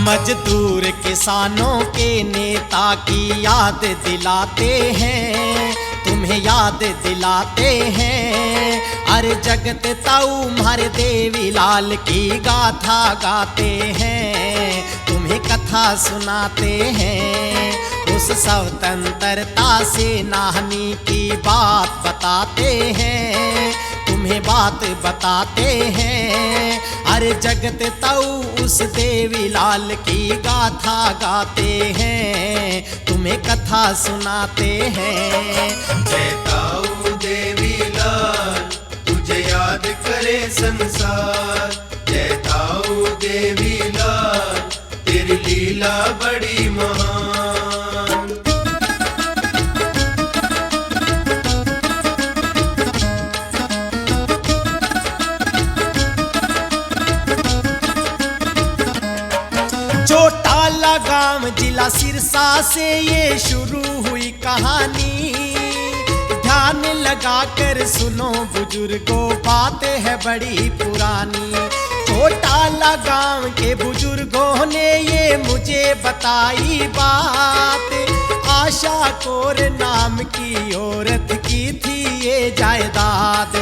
मजदूर किसानों के नेता की याद दिलाते हैं, तुम्हें याद दिलाते हैं। अरे जगत ताऊ मारे देवी लाल की गाथा गाते हैं, तुम्हें कथा सुनाते हैं। उस स्वतंत्रता सेनानी की बात बताते हैं, तुम्हें बात बताते हैं। अरे जगत ताऊ उस देवी लाल की गाथा गाते हैं, तुम्हें कथा सुनाते हैं। जय ताऊ देवी लाल तुझे याद करे संसार। जय ताऊ देवी लाल तेरी लीला बड़ी महान। चोटाला गांव जिला सिरसा से ये शुरू हुई कहानी। ध्यान लगा कर सुनो बुजुर्गों, बात है बड़ी पुरानी। चोटाला गांव के बुजुर्गों ने ये मुझे बताई बात। आशा कौर नाम की औरत की थी ये जायदाद।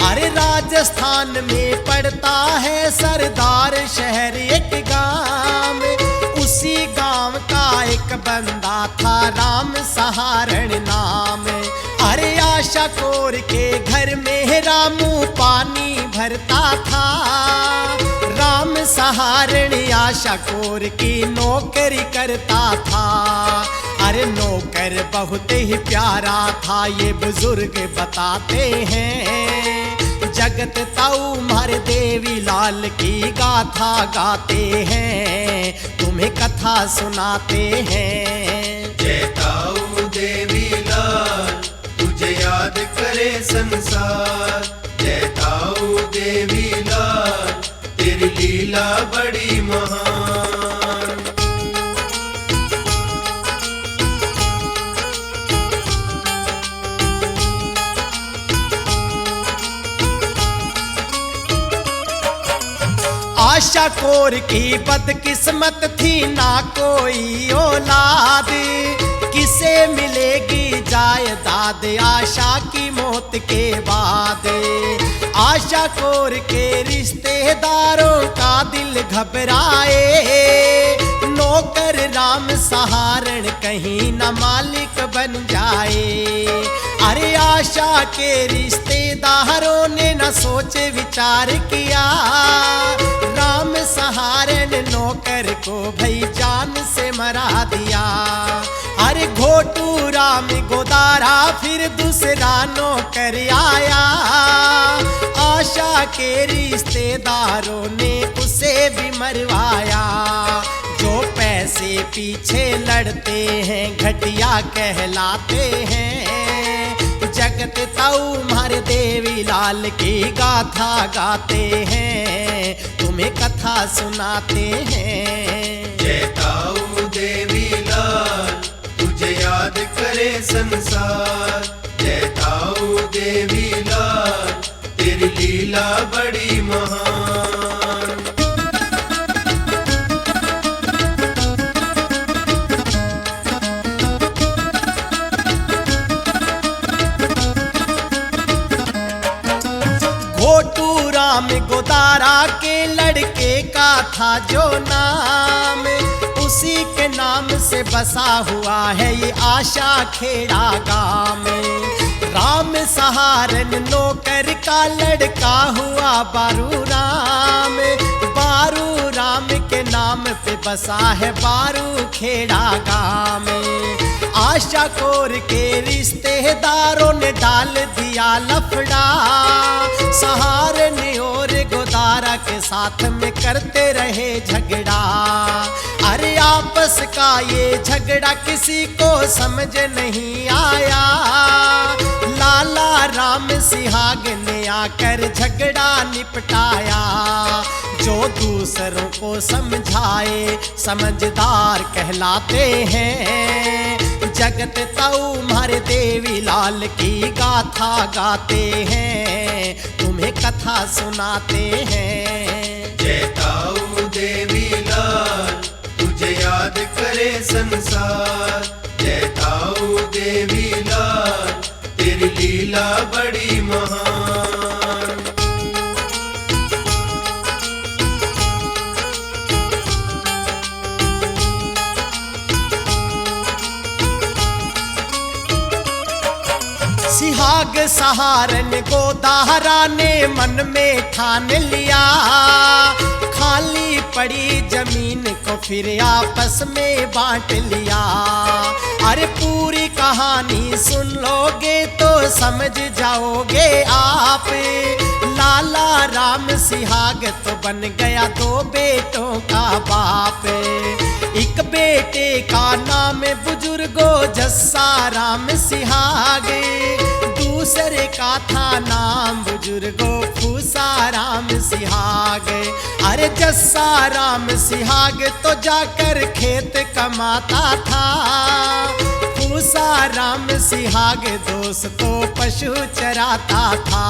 अरे राजस्थान में पड़ता है सरदार शहर एक गांव। उसी गांव का एक बंदा था राम सहारण नाम। अरे आशा कौर के घर में रामू पानी भरता था। राम सहारण आशा कौर की नौकरी करता था। अरे नौकर बहुत ही प्यारा था ये बुजुर्ग बताते हैं। जगत ताऊ मारे देवी लाल की गाथा गाते हैं, तुम्हें कथा सुनाते हैं। जय ताऊ देवी लाल तुझे याद करे संसार। जय ताऊ देवी लाल तेरी लीला बड़ी महान। आशा कौर की बदकिस्मत थी ना कोई औलाद। किसे मिलेगी जायदाद आशा की मौत के बाद। आशा कौर के रिश्तेदारों का दिल घबराए। नौकर राम सहारण कहीं न मालिक बन जाए। अरे आशा के रिश्तेदारों ने न सोचे विचार किया। राम सहारण नौकर को भई जान से मरा दिया। अरे घोटू राम गोदारा फिर दूसरा नौकर आया। आशा के रिश्तेदारों ने उसे भी मरवाया। जो पैसे पीछे लड़ते हैं घटिया कहलाते हैं। जगत ताऊ मारे देवी लाल की गाथा गाते हैं, तुम्हें कथा सुनाते हैं। जय ताऊ देवी लाल तुझे याद करे संसार। जय ताऊ देवी लाल तेरी लीला बड़ी महान। घोटू राम गोदारा के लड़के का था जो नाम। उसी के नाम से बसा हुआ है ये आशा खेड़ा गांव। राम सहारण नौकर का लड़का हुआ बारू राम। बारू राम के नाम पे बसा है बारू खेड़ा गांव। आशा कौर के रिश्तेदारों ने डाल दिया लफड़ा। सहारण और गोदारा के साथ में करते रहे झगड़ा। अरे आपस का ये झगड़ा किसी को समझ नहीं आया। लाला राम सिहाग ने आकर झगड़ा निपटाया। जो दूसरों को समझाए समझदार कहलाते हैं। जगत ताऊ मारे देवी लाल की गाथा गाते हैं, तुम्हें कथा सुनाते हैं। जय ताऊ देवी लाल करे संसार। जय ताऊ देवी लाल तेरी लीला बड़ी महान। सिहाग सहारन गोदाहरा ने मन में ठान लिया, खाली पड़ी जमीन को फिर आपस में बांट लिया। अरे पूरी कहानी सुन लोगे तो समझ जाओगे आप, लाला राम सिहाग तो बन गया दो बेटों का बाप। एक बेटे का नाम बुजुर्गो जस्सा राम सिहाग, दूसरे का था नाम बुजुर्गो फूसा राम सिहाग। अरे जस्सा राम सिहाग तो जाकर खेत कमाता था, फूसा राम सिहाग दोस्तों पशु चराता था।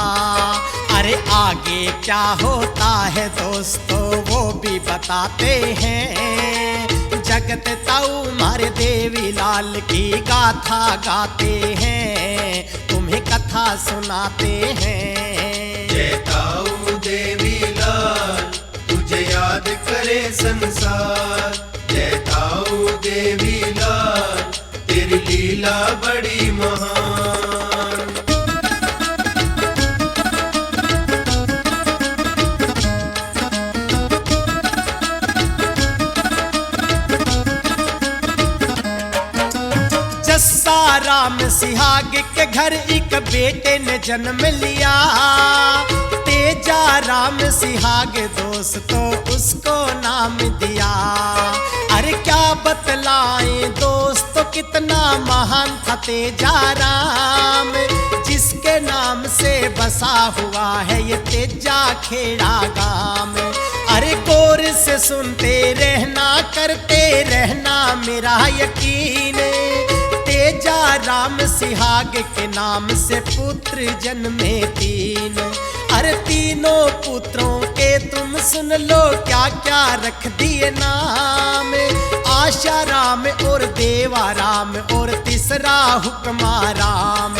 अरे आगे क्या होता है दोस्तों वो भी बताते हैं, जगत ताऊ मारे देवी लाल की गाथा गाते हैं, तुम्हें कथा सुनाते हैं। जय ताऊ देवी लाल तुझे याद करे संसार। जय ताऊ देवी लाल तेरी लीला बड़ी महान। जस्सा राम सिहाग के घर एक बेटे ने जन्म लिया, तेजा राम सिहाग दोस्तों उसको नाम दिया। अरे क्या बतलाएं दोस्तों कितना महान था तेजा राम, जिसके नाम से बसा हुआ है ये तेजा खेड़ा गांव। अरे गौर से सुनते रहना करते रहना मेरा यकीन, तेजा राम सिहाग के नाम से पुत्र जन्मे तीन। अरे तीनों पुत्रों के तुम सुन लो क्या क्या रख दिए नाम, आशा राम और देवा राम और तीसरा हुक्मा राम।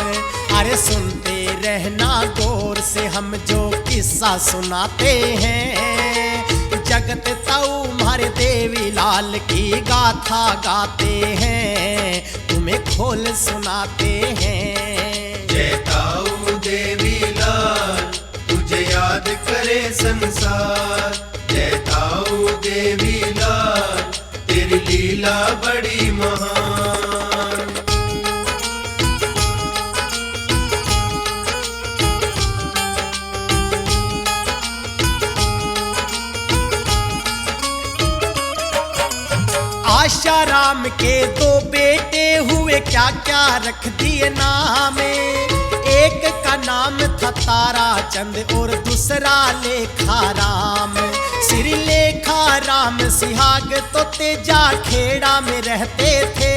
अरे सुनते रहना गौर से हम जो किस्सा सुनाते हैं, जगत ताऊ मारे देवी लाल की गाथा गाते हैं, तुम्हें खोल सुनाते हैं। जय ताऊ देवी लाल तुझे याद करे संसार। जय ताऊ देवी लाल तेरी लीला बड़ी महान। आशा राम के दो बेटे हुए क्या क्या रख दिए नाम, एक का नाम था तारा चंद और दूसरा लेखा राम। श्री लेखा राम सिहाग तो तेजा खेड़ा में रहते थे,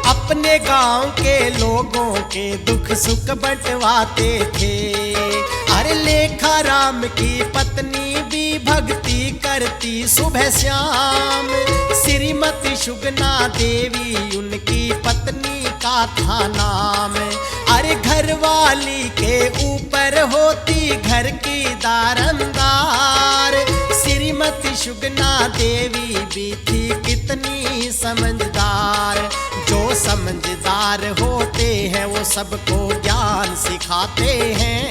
अपने गांव के लोगों के दुख सुख बंटवाते थे। अरे लेखा राम की पत्नी भी भक्ति करती सुबह शाम, श्रीमती सुगना देवी उनकी पत्नी का था नाम। अरे घर वाली के ऊपर होती घर की दारंदार, श्रीमती सुगना देवी भी थी कितनी समझदार। जो समझदार होते हैं वो सबको ज्ञान सिखाते हैं,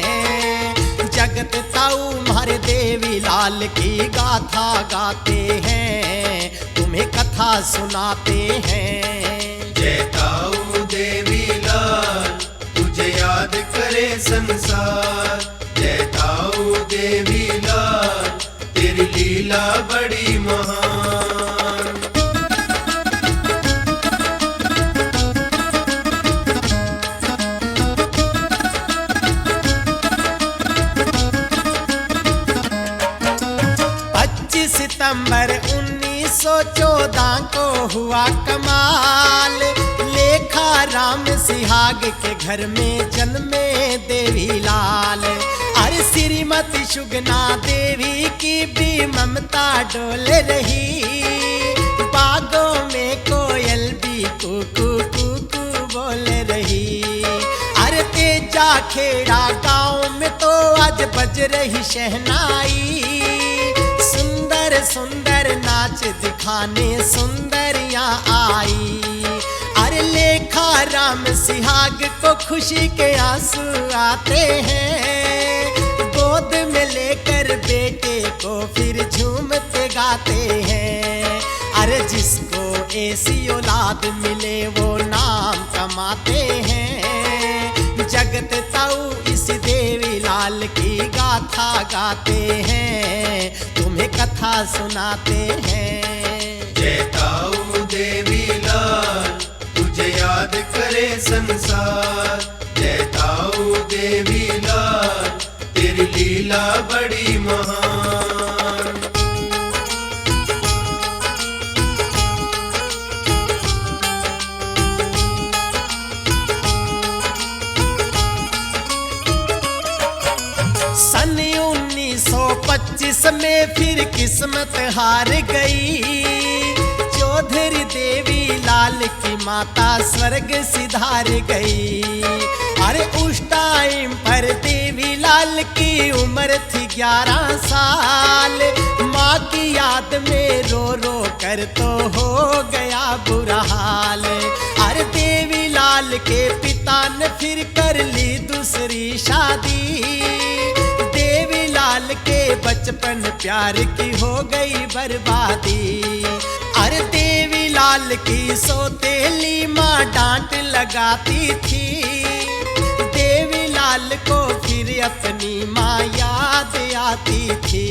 जगत ताऊ मारे देवी लाल की गाथा गाते हैं, तुम्हें कथा सुनाते हैं। जय ताऊ देवी लाल तुझे याद करे संसार। जय ताऊ देवी लाल तेरी लीला बड़ी महान। सितंबर 1914 को हुआ कमाल, लेखा राम सिहाग के घर में जन्मे देवी लाल। अरे श्रीमती सुगना देवी की भी ममता डोल रही, बागों में कोयल भी कुकू कुकू बोल रही। अरे तेजा खेड़ा गांव में तो आज बज रही शहनाई। सुंदर सुंदर नाच दिखाने सुंदरियां आई। अरे लेखा राम सिहाग को खुशी के आंसू आते हैं। गोद में लेकर बेटे को फिर झूमते गाते हैं। अरे जिसको ऐसी औलाद मिले वो नाम कमाते हैं। जगत ताऊ इस देवी लाल की गाथा गाते हैं, तुम्हें कथा सुनाते हैं। जय ताऊ देवी लाल तुझे याद करे संसार। जय ताऊ देवी लाल तेरी लीला बड़ी महान। सन 1925 में फिर किस्मत हार गई। चौधरी देवी लाल की माता स्वर्ग सिधार गई। अरे उस टाइम पर देवी लाल की उम्र थी 11 साल। माँ की याद में रो रो कर तो हो गया बुरा हाल। अरे देवी लाल के पिता ने फिर कर ली दूसरी शादी। देवी लाल के बचपन प्यार की हो गई बर्बादी। अरे देवी लाल की सौतेली माँ डांट लगाती थी। देवी लाल को फिर अपनी माँ याद आती थी।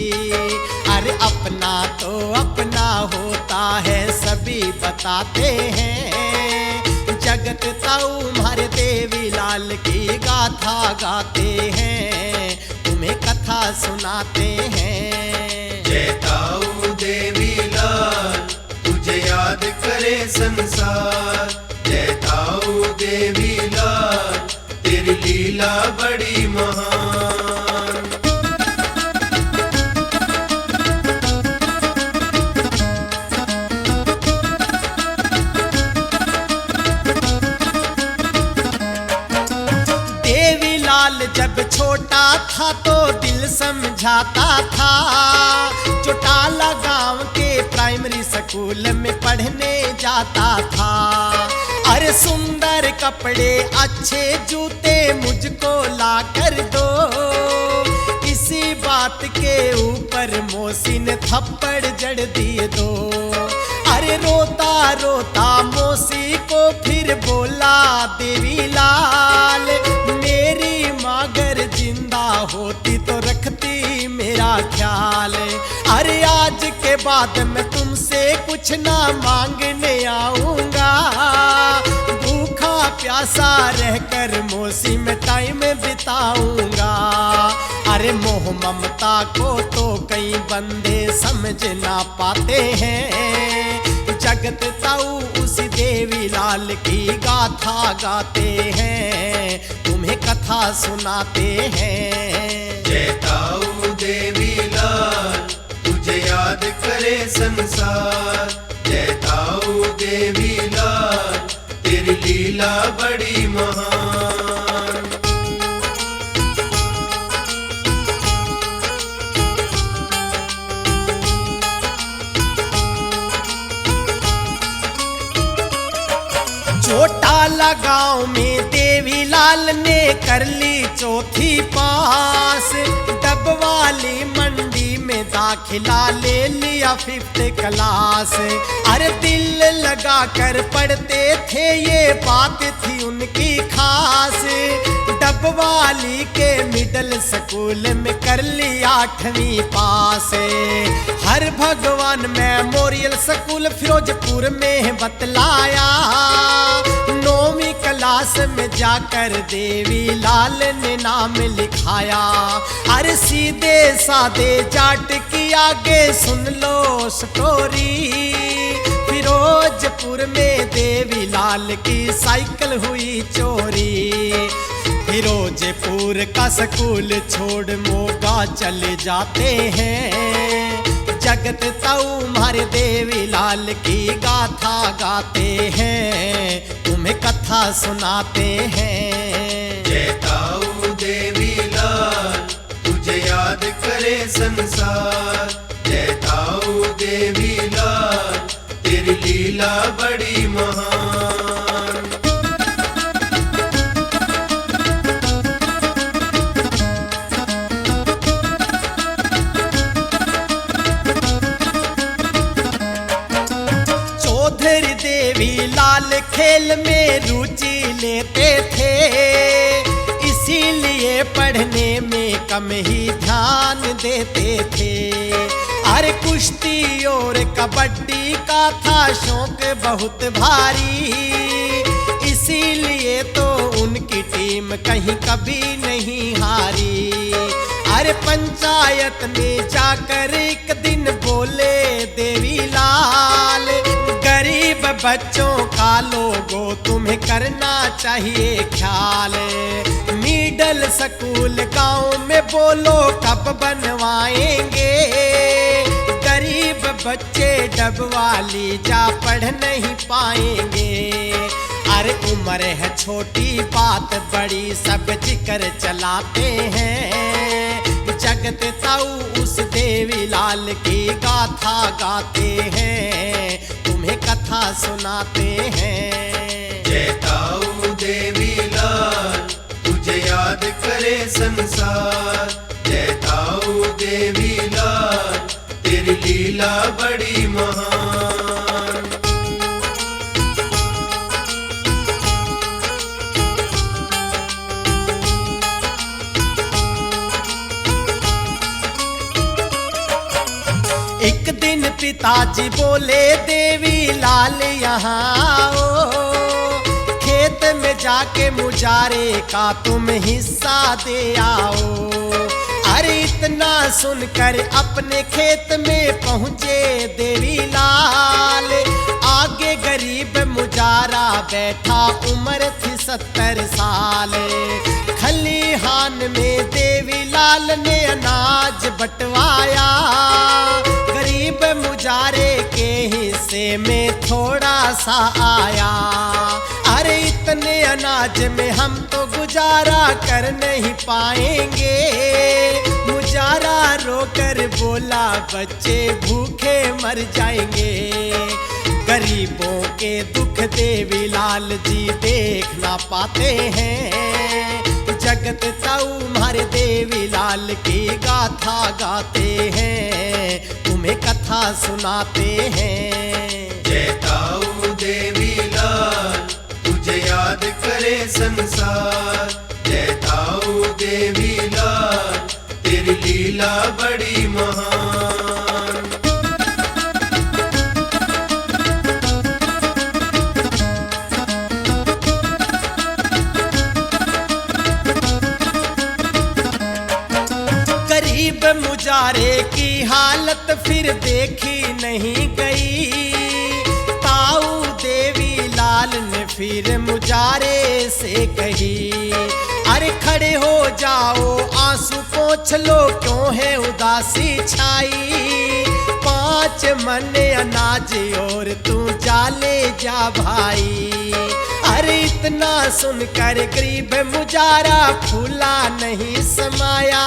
अरे अपना तो अपना होता है सभी बताते हैं। जगत ताऊ हमारे देवी लाल की गाथा गाते हैं, तुम्हें कथा सुनाते हैं। जय ताऊ देवी लाल तुझे याद करे संसार। जय ताऊ देवी लाल तेरी लीला बड़ी महान। देवी लाल जब छोटा था तो दिल समझाता था। चौटाला गांव के प्राइमरी स्कूल में पढ़ने जाता था। अरे सुंदर कपड़े अच्छे जूते मुझको ला कर दो। इसी बात के ऊपर मौसी ने थप्पड़ जड़ दिए दो। अरे रोता रोता मौसी को फिर बोला देवी लाल, मेरी मागर जिंदा होती तो रखती मेरा ख्याल। अरे आज के बाद मैं तुमसे कुछ ना मांगने आऊंगा। भूखा प्यासा रहकर मौसी में टाइम बिताऊंगा। अरे मोह ममता को तो कई बंदे समझ ना पाते हैं। जगत ताऊ उस देवी लाल की गाथा गाते हैं, तुम्हें कथा सुनाते हैं। जय ताऊ देवी लाल तुझे याद करे संसार। जय ताऊ देवी लाल तेरी लीला बड़ी महान। चौटाला गांव में देवी लाल ने कर ली चौथी पास। डबवाली मंडी में दाखिला ले लिया 5th क्लास। अरे दिल लगा कर पढ़ते थे ये बात थी उनकी खास। डबवाली के मिडिल स्कूल में कर ली 8वीं पास। हर भगवान मेमोरियल स्कूल फिरोजपुर में बतलाया। 9वीं क्लास में जाकर देवी लाल ने नाम लिखाया। अरे सीधे सादे जाट की आगे सुन लो स्टोरी। फिरोजपुर में देवी लाल की साइकिल हुई चोरी। फिरोजपुर का स्कूल छोड़ मोगा चले जाते हैं। जगत ताऊ मारे देवी लाल की गाथा गाते हैं, तुम्हें कथा सुनाते हैं। जय ताऊ देवी लाल तुझे याद करे संसार। जय ताऊ देवी लाल तेरी लीला बड़ी महान। चौधरी देवी लाल खेल में रुचि लेते थे, इसीलिए पढ़ने में कम ही ध्यान देते थे। अरे कुश्ती और कबड्डी का था शौक बहुत भारी, इसीलिए तो उनकी टीम कहीं कभी नहीं हारी। अरे पंचायत में जाकर एक दिन बोले देवी लाल, गरीब बच्चों का लोगों तुम्हें करना चाहिए ख्याल। मिडल स्कूल गांव में बोलो कब बनवाएंगे, गरीब बच्चे डबवाली जा पढ़ नहीं पाएंगे। अरे उम्र है छोटी बात बड़ी सब जिक्र चलाते हैं, जगत ताऊ उस देवी लाल की गाथा गाते हैं, तुम्हें कथा सुनाते हैं। जय ताऊ देवी लाल तुझे याद करे संसार। जय ताऊ देवी लाल तेरी लीला बड़ी महान। एक दिन पिताजी बोले देवी लाल यहाँ आओ, खेत में जाके मुजारे का तुम हिस्सा दे आओ। अरे इतना सुनकर अपने खेत में पहुँचे देवी लाल, आगे गरीब मुजारा बैठा उम्र थी 70 साल। खलिहान में देवी लाल ने अनाज बंटवाया, गरीब मुजारे के हिस्से में थोड़ा सा आया। अरे इतने अनाज में हम तो गुजारा कर नहीं पाएंगे, मुजारा रोकर बोला बच्चे भूखे मर जाएंगे। गरीबों के दुख देवी लाल जी देख ना पाते हैं, जगत ताऊ मारे देवी लाल की गाथा गाते हैं, तुम्हें कथा सुनाते हैं। जय ताऊ देवी लाल तुझे याद करे संसार। जय ताऊ देवी लाल तेरी लीला बड़ी महान। गरीब मुजारे की हालत फिर देखी नहीं गई, ताऊ देवी लाल ने फिर मुजारे से कही, अरे खड़े हो जाओ आंसू पोंछ लो क्यों है उदासी छाई। 5 मन अनाज और तू जाले जा भाई। अरे इतना सुनकर गरीब मुजारा फूला नहीं समाया,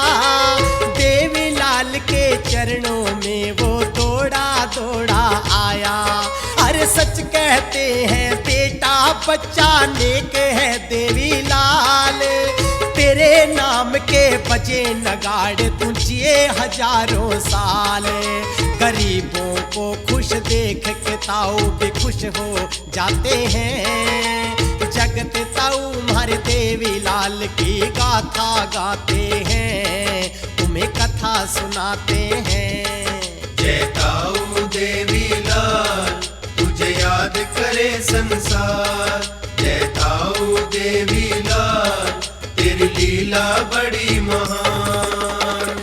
देवी लाल के चरणों में वो दौड़ा दौड़ा आया। अरे सच कहते हैं बेटा बच्चा नेक है देवी लाल, तेरे नाम के बजे नगाड़े तू जिए हजारों साल। गरीबों को खुश देख के ताऊ भी खुश हो जाते हैं, जगत ताऊ मारे देवी लाल की गाथा गाते हैं, तुम्हें कथा सुनाते हैं। जय ताऊ देवी लाल तुझे याद करे संसार। जय ताऊ देवी लाल तेरी लीला बड़ी महान।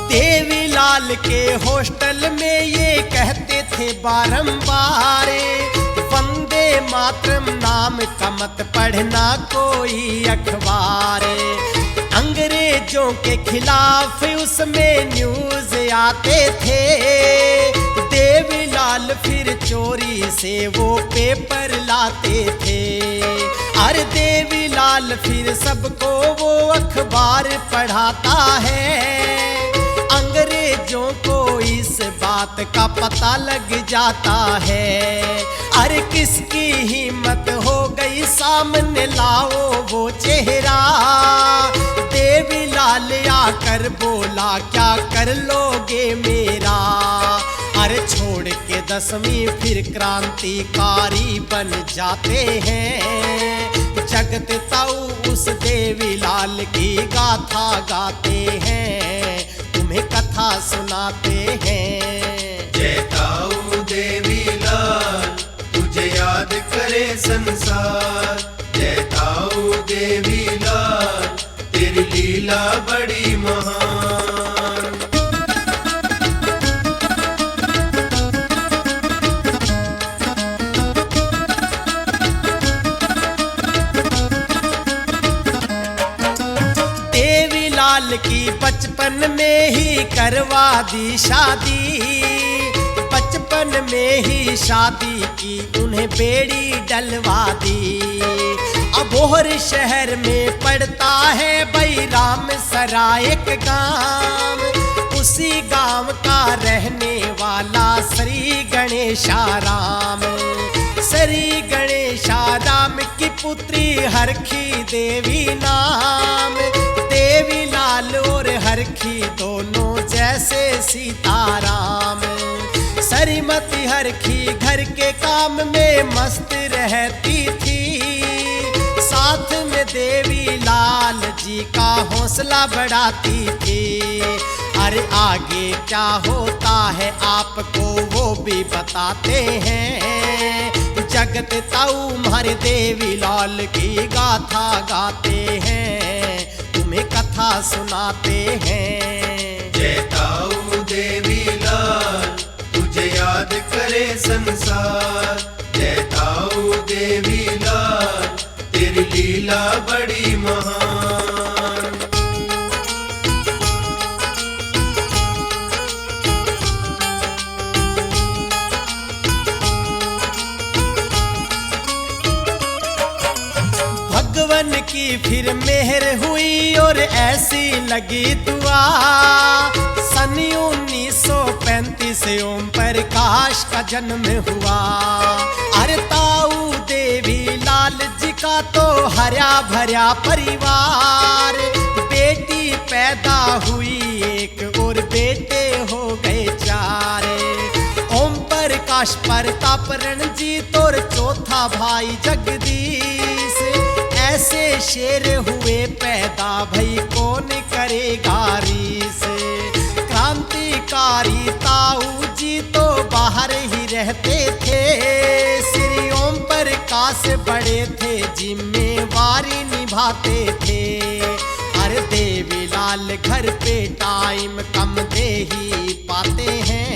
देवी लाल के हॉस्टल में ये कहते थे बारंबार, मातरम नाम का मत पढ़ना कोई अखबार। अंग्रेजों के खिलाफ उसमें न्यूज आते थे, देवीलाल फिर चोरी से वो पेपर लाते थे। अरे देवीलाल फिर सबको वो अखबार पढ़ाता है। अंग्रेजों को इस बात का पता लग जाता है। अरे किसकी हिम्मत हो गई सामने लाओ वो चेहरा। देवीलाल आकर बोला क्या कर लोगे मेरा। अरे छोड़ के 10वीं फिर क्रांतिकारी बन जाते हैं। जगत ताऊ उस देवीलाल की गाथा गाते हैं, तुम्हें कथा सुनाते हैं। जय ताऊ देवीलाल तुझे याद करे संसार। जय ताऊ देवीलाल तेरी लीला बड़ी महान। देवीलाल की बचपन में ही करवा दी शादी। बचपन में ही शादी की उन्हें बेड़ी डलवा दी। अबोहर शहर में पड़ता है बैराम सराय एक गांव। उसी गांव का रहने वाला श्री गणेशाराम। श्री गणेशाराम की पुत्री हरखी देवी नाम। देवीलाल और हरखी दोनों जैसे सीताराम। श्रीमती हरखी घर के काम में मस्त रहती थी। साथ में देवीलाल जी का हौसला बढ़ाती थी। अरे आगे क्या होता है आपको वो भी बताते हैं। जगत ताऊ हमारे देवीलाल की गाथा गाते हैं, तुम्हें कथा सुनाते हैं। जय ताऊ देवीलाल तुझे याद करे संसार। जय ताऊ देवीलाल तेरी लीला बड़ी महान। भगवान की फिर मेहर हुई और ऐसी लगी दुआ। सन 1935 ओम प्रकाश का जन्म हुआ। अरे ताऊ देवीलाल जी का तो हरा भरा परिवार। बेटी पैदा हुई एक और बेटे हो गए 4। ओम प्रकाश प्रताप रणजीत और चौथा भाई जगदीश। ऐसे शेर हुए पैदा भई कौन करेगा रीस। क्रांतिकारी ताऊ जी तो बाहर ही रहते थे। श्री ओम प्रकाश बड़े थे जिम्मेवारी निभाते थे। अरे देवीलाल घर पे टाइम कम दे ही पाते हैं।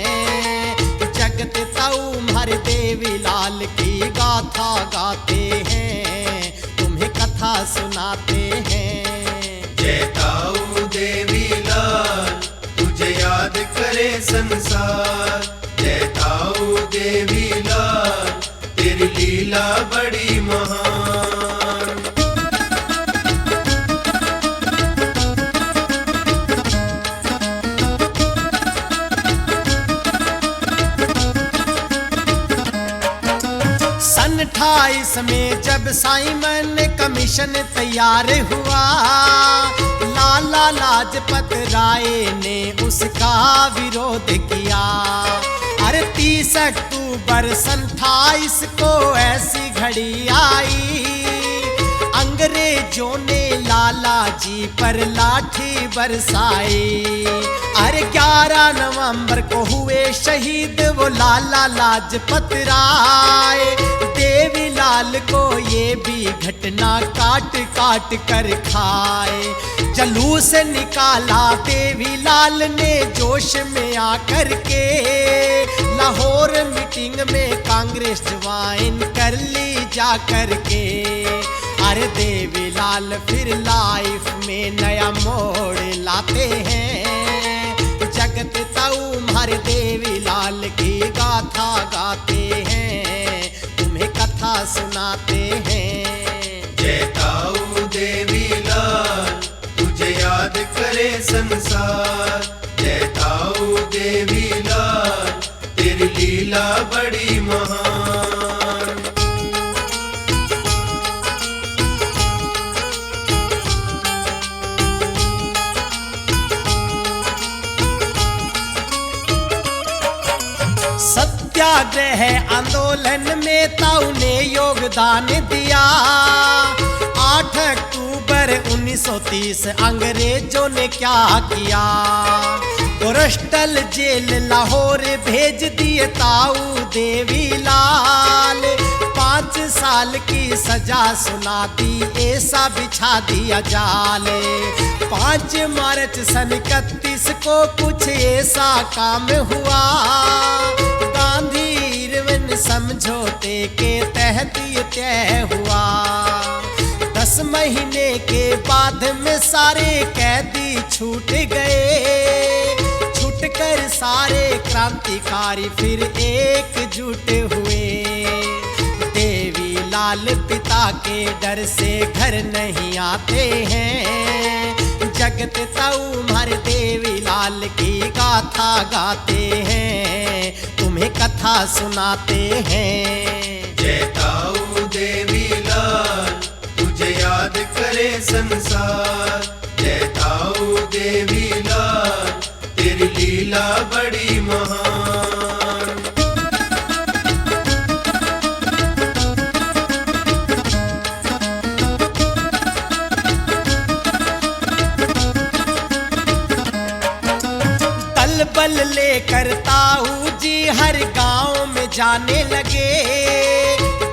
जगत ताऊ हमारे देवीलाल की गाथा गाते हैं, तुम्हें कथा सुनाते हैं। जय ताऊ देवीलाल तुझे याद करे संसार। जय ताऊ देवीलाल तेरी लीला बड़ी महान। सन 28 में जब साइमन कमीशन तैयार हुआ। लाला लाजपत राय ने उसका विरोध किया। अरे 30 अक्टूबर सन 28 को ऐसी घड़ी आई। अंग्रेजों ने लाला जी पर लाठी बरसाई। अरे 11 नवंबर को हुए शहीद वो लाला लाजपत राय। देवीलाल को ये भी घटना काट काट कर खाए। जलूस निकाला देवी लाल ने जोश में आकर के, लाहौर मीटिंग में कांग्रेस ज्वाइन कर ली जा कर के। अरे देवी लाल फिर लाइफ में नया मोड़ लाते हैं, जगत ताऊ मारे देवी लाल की गाथा गाते हैं, तुम्हें कथा सुनाते हैं। जय ताऊ देवी लाल तुझे याद करे संसार, जय ताऊ देवी लाल तेरी लीला बड़ी महान। सत्याग्रह आंदोलन में ताऊ ने योगदान दिया। 8 अक्टूबर 1930 अंग्रेजों ने क्या किया, कोरस्टल जेल लाहौर भेज दिए ताऊ देवी लाल। 5 साल की सजा सुना दी, ऐसा बिछा दिया जाल। 5 मार्च सन 31 को कुछ ऐसा काम हुआ, गांधी इरविन समझौते के तहत ये तय हुआ। 10 महीने के बाद में सारे कैदी छूट गए, छूटकर सारे क्रांतिकारी फिर एकजुट हुए। देवी लाल पिता के डर से घर नहीं आते हैं, जगत ताऊ मारे देवी लाल की गाथा गाते हैं, तुम्हें कथा सुनाते हैं। जय ताऊ देवी लाल तुझे याद करे संसार, जय ताऊ देवी लाल तेरी लीला बड़ी महान। दल बल लेकर ताऊ जी हर गांव में जाने लगे,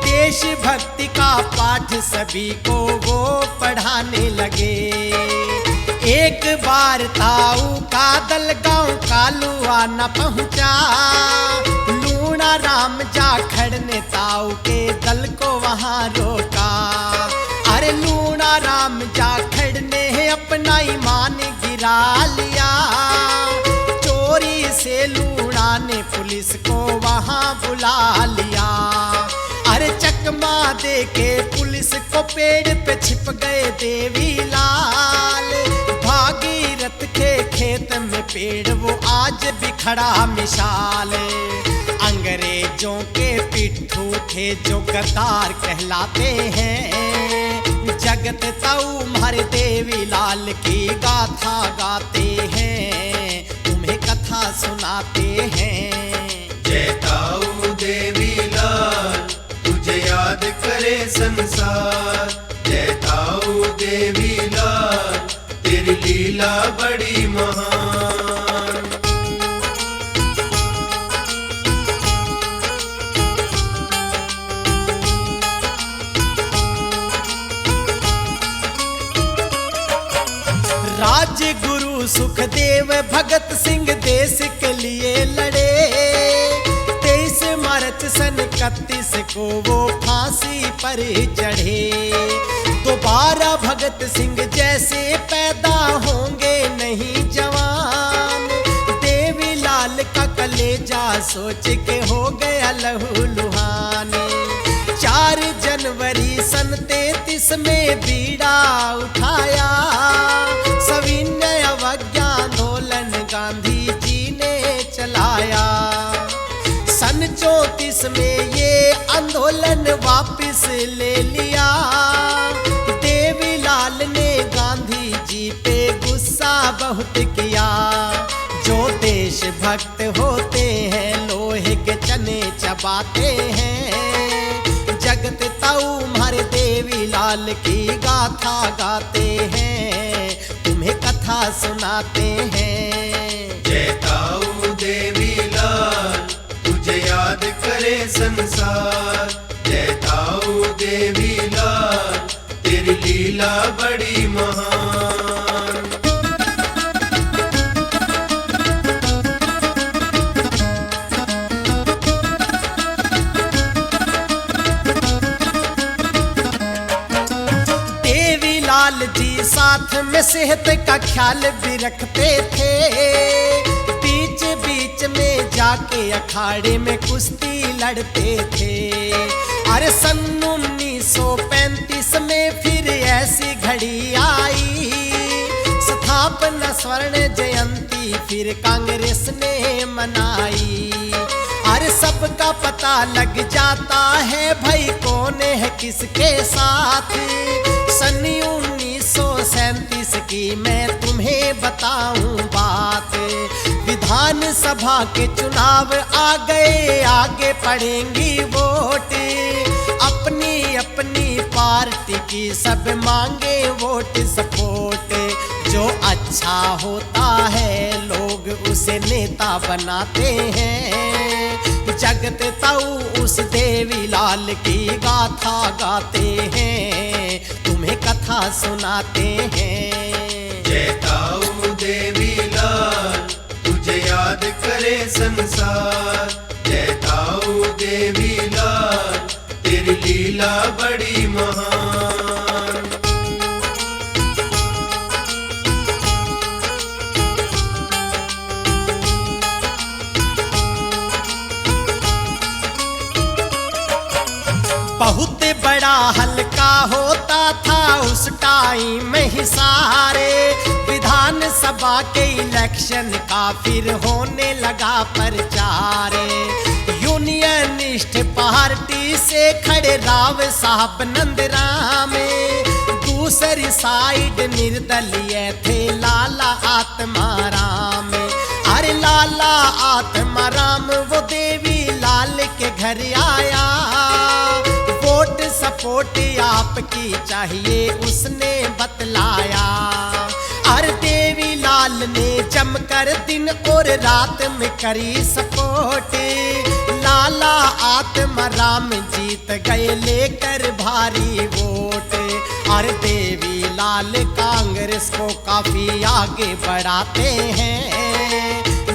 देशभक्ति का पाठ सभी को वो पढ़ाने लगे। एक बार ताऊ का दल गांव कालुआ न पहुंचा, लूणा राम जाखड़ ने ताऊ के दल को वहां रोका। अरे लूणा राम जाखड़ ने अपना ईमान गिरा लिया, चोरी से लूणा ने पुलिस को वहां बुला लिया। अरे चकमा दे के पुलिस को पेड़ पे छिप गए देवी लाल, भागीरथ के खेत में पेड़ वो आज भी खड़ा मिसाल। अंग्रेजों के पिट्ठू थे जो गद्दार कहलाते हैं, जगत ताऊ मारे देवी लाल की गाथा गाते हैं, तुम्हें कथा सुनाते हैं। जय ताऊ देवी लाल तुझे याद करे संसार, जय ताऊ देवी लाल तेरी लीला बड़ी महान। राजगुरु सुखदेव भगत सिंह देश के लिए लड़े, 23 मार्च सन 31 को वो फांसी पर चढ़े। दोबारा भगत सिंह जैसे पैदा होंगे नहीं जवान, देवी लाल का कलेजा सोच के हो गया लहू लुहान। 4 जनवरी सन 33 में बीड़ा उठाया, सविनय अवज्ञा आंदोलन गांधी जी ने चलाया। सन 34 में ये आंदोलन वापस ले लिया, देवी लाल ने गांधी जी पे गुस्सा बहुत किया। जो देशभक्त होते हैं लोहे के चने चबाते हैं, जगत ताऊ मारे देवी लाल की गाथा गाते हैं, तुम्हें कथा सुनाते हैं। जय ताऊ देवी लाल तुझे याद करे संसार, जय ताऊ देवी लाल तेरी लीला बड़ी महान। साथ में सेहत का ख्याल भी रखते थे। बीच बीच में जाके अखाड़े में कुश्ती लड़ते थे। अरे सन 1935 में फिर ऐसी घड़ी आई, स्थापना स्वर्ण जयंती फिर कांग्रेस ने मनाई। अरे सबका पता लग जाता है भाई कौन है किसके साथ। सन 1937 की मैं तुम्हें बताऊं बात। विधान सभा के चुनाव आ गए, आगे पड़ेंगी वोट। अपनी अपनी पार्टी की सब मांगे वोट सपोर्ट। जो अच्छा होता है लोग उसे नेता बनाते हैं। जगत ताऊ उस देवी लाल की गाथा गाते हैं, तुम्हें कथा सुनाते हैं। जय ताऊ देवी लाल तुझे याद करे संसार। जय ताऊ देवी लाल तेरी लीला बड़ी महान। बहुत बड़ा हल्का होता था उस टाइम में ही सारे। विधान सभा के इलेक्शन का फिर होने लगा प्रचार। यूनियनिस्ट पार्टी से खड़े राव साहब नंदराम, दूसरी साइड निर्दलीय थे लाला आत्माराम। अरे लाला आत्माराम वो देवी लाल के घर आया। वोट सपोर्ट आपकी चाहिए उसने बतलाया। अरे देवी लाल ने जमकर दिन और रात में करी सपोर्ट। लाला आत्माराम जीत गए लेकर भारी वोट। और देवी लाल कांग्रेस को काफी आगे बढ़ाते हैं।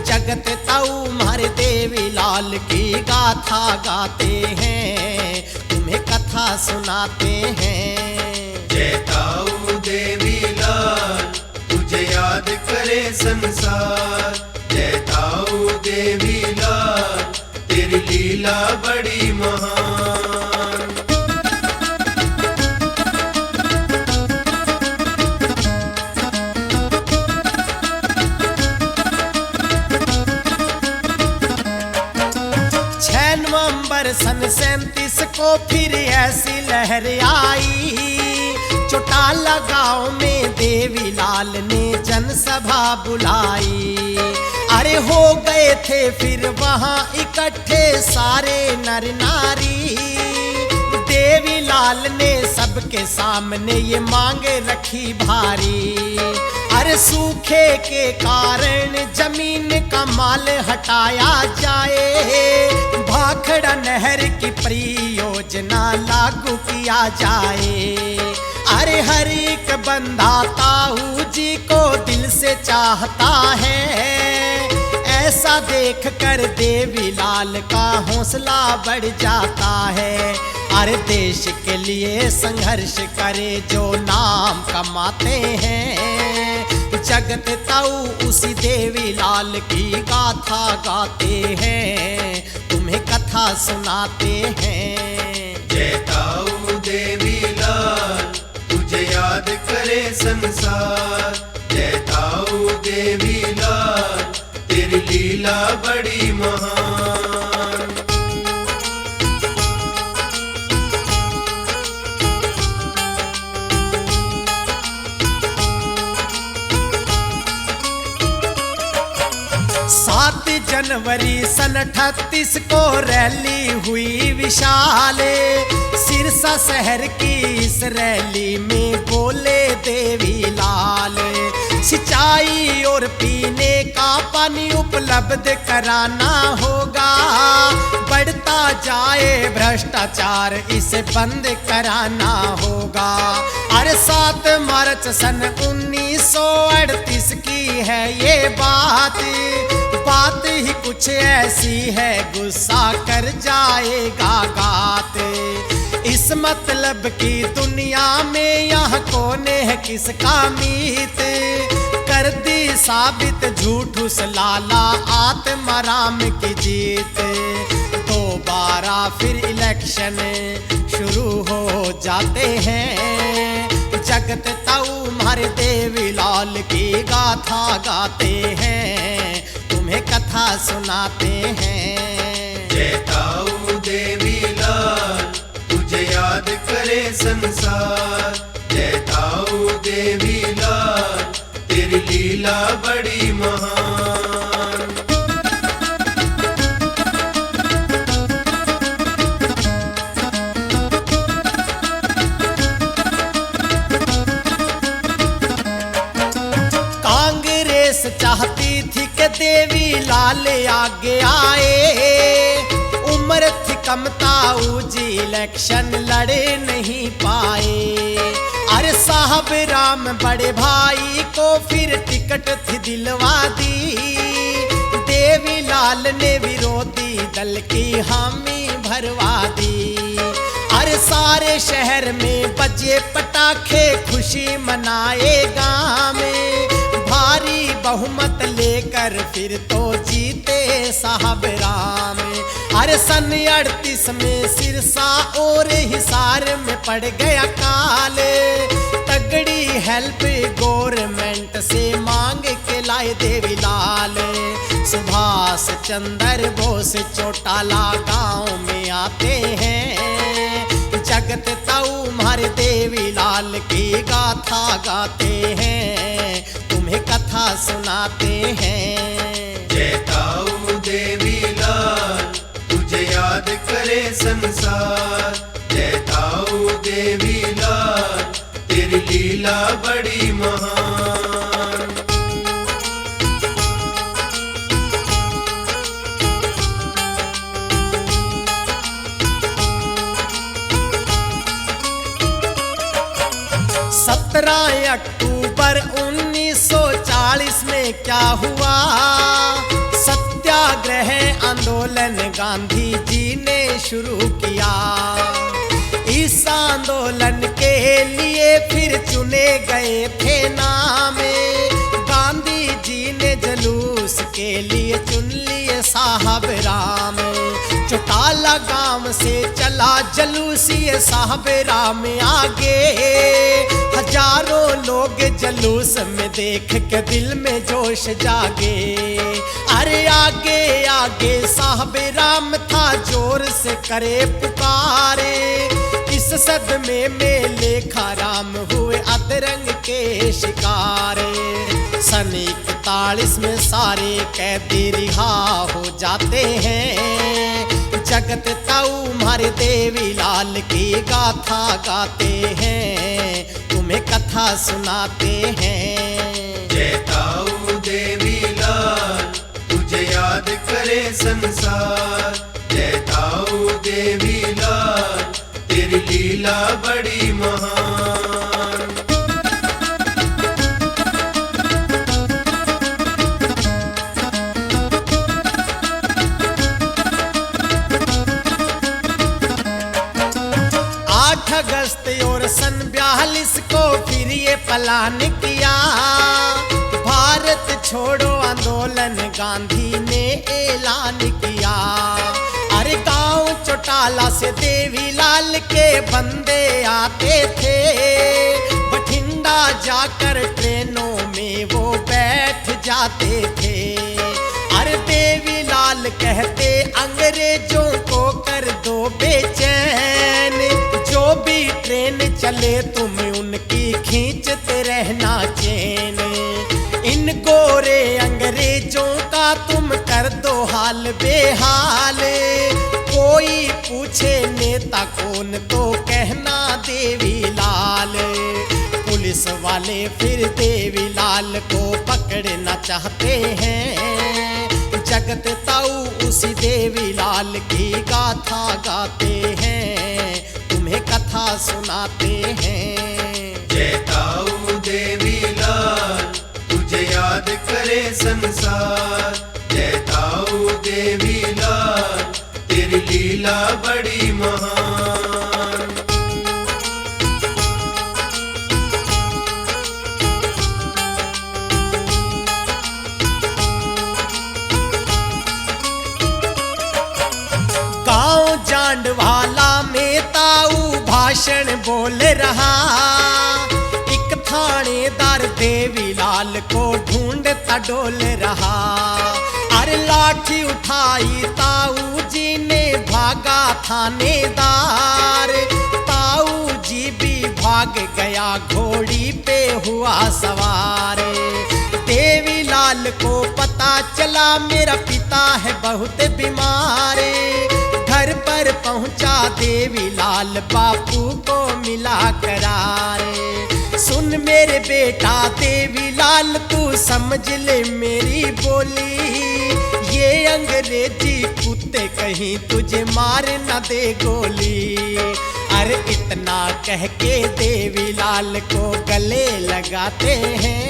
जगत ताऊ मारे देवी लाल की गाथा गाते हैं, तुम्हें कथा सुनाते हैं। जय ताऊ देवी लाल तुझे याद करे संसार। जय ताऊ देवी लाल तेरी लीला बड़ी महान। नवंबर सन 37 को फिर ऐसी लहर आई। चौटाला गांव में देवी लाल ने जनसभा बुलाई। अरे हो गए थे फिर वहां इकट्ठे सारे नर नारी। देवी लाल ने सबके सामने ये मांग रखी भारी। अरे सूखे के कारण जमीन का माल हटाया जाए। भाखड़ा नहर की परियोजना लागू किया जाए। अरे हर एक बंदा ताऊ जी को दिल से चाहता है। ऐसा देख कर देवी लाल का हौसला बढ़ जाता है। अरे देश के लिए संघर्ष करे जो नाम कमाते हैं। जगत ताऊ उसी देवी लाल की गाथा गाते हैं, तुम्हें कथा सुनाते हैं। जय ताऊ देवी लाल तुझे याद करे संसार। जय ताऊ देवी लाल तेरी लीला बड़ी महान। जनवरी सन 38 को रैली हुई विशाल। सिरसा शहर की इस रैली में बोले देवी लाल। सिंचाई और पीने का पानी उपलब्ध कराना होगा। बढ़ता जाए भ्रष्टाचार इसे बंद कराना होगा। अरे 7 मार्च सन 1938 की है ये बात ही कुछ ऐसी है गुस्सा कर जाएगा गात। इस इस मतलब की दुनिया में यहाँ कौन है किसका मीत, कर दी साबित झूठ उस लाला आत्माराम की जीत। दोबारा फिर इलेक्शन शुरू हो जाते हैं, जगत ताऊ मारे देवी लाल की गाथा गाते हैं, तुम्हें कथा सुनाते हैं। जय ताऊ देवी लाल तुझे याद करे संसार, जय ताऊ देवी लाल तेरी लीला बड़ी महान। कांग्रेस चाहती थी कि देवी लाल आगे आए, उम्र थी कम ताऊ जी इलेक्शन लड़े नहीं पाए। अरे साहब राम बड़े भाई को फिर टिकट थी दिलवा दी, देवी लाल ने विरोधी दल की हामी भरवा दी। अरे सारे शहर में बजे पटाखे खुशी मनाए गाँव में, भारी बहुमत लेकर फिर तो जीते साहब राम। अरे सन 38 में सिरसा और हिसार में पड़ गया काले, तगड़ी हेल्प गवर्नमेंट से मांग के लाए देवी लाल। सुभाष चंद्र बोस चौटाला गांव में आते हैं, जगत ताऊ मारे देवी लाल की गाथा गाते हैं, तुम्हें कथा सुनाते हैं। जय ताऊ देवी लाल तुझे याद करे संसार, जय ताऊ देवी लाल तेरी लीला बड़ी महान। 17 अक्टूबर 1940 में क्या हुआ, सत्याग्रह आंदोलन गांधी जी ने शुरू किया। इस आंदोलन के लिए फिर चुने गए थे नाम, गांधी जी ने जुलूस के लिए चुन लिए साहब राम। चौटाला गांव से चला जलूस ये साहब राम आगे, हजारों लोग जलूस में देख के दिल में जोश जागे। अरे आगे आगे साहब राम था जोर से करे पुकारे, इस सदमे में लेखा राम हुए अधरंग के शिकारे। सन 41 में सारे कैदी रिहा हो जाते हैं, जगत ताऊ मारे देवी लाल की गाथा गाते हैं, तुम्हें कथा सुनाते हैं। जय ताऊ देवी लाल तुझे याद करे संसार, जय ताऊ देवी लाल तेरी लीला बड़ी महान। अगस्त और सन 42 को फिर ये प्लान किया, भारत छोड़ो आंदोलन गांधी ने ऐलान किया। अरे गांव चौटाला से देवी लाल के बंदे आते थे, बठिंडा जाकर ट्रेनों में वो बैठ जाते थे। अरे देवी लाल कहते अंग्रेजों को कर दो बेचैन, जो भी ट्रेन चले तुम उनकी खींचते रहना चैन। इन गोरे अंग्रेजों का तुम कर दो हाल बेहाल, कोई पूछे नेता कौन तो कहना देवी लाल। पुलिस वाले फिर देवी लाल को पकड़ना चाहते हैं, जगत ताऊ उसी देवी लाल की गाथा गाते हैं, तुम्हें कथा सुनाते हैं। जय ताऊ देवी लाल तुझे याद करे संसार, जय ताऊ देवी लाल तेरी लीला बड़ी महान। डांडवाला में ताऊ भाषण बोल रहा। एक थानेदार देवीलाल को ढूंढता डोल रहा। अरे लाठी उठाई ताऊ जी ने, भागा थानेदार। ताऊ जी भी भाग गया, घोड़ी पे हुआ सवार। देवीलाल को पता चला मेरा पिता है बहुत बीमार। घर पर पहुंचा देवीलाल, बापू को मिला करार। सुन मेरे बेटा देवीलाल, तू समझ ले मेरी बोली। ये अंग्रेजी कुत्ते कहीं तुझे मार न दे गोली। अरे इतना कह के देवीलाल को गले लगाते हैं।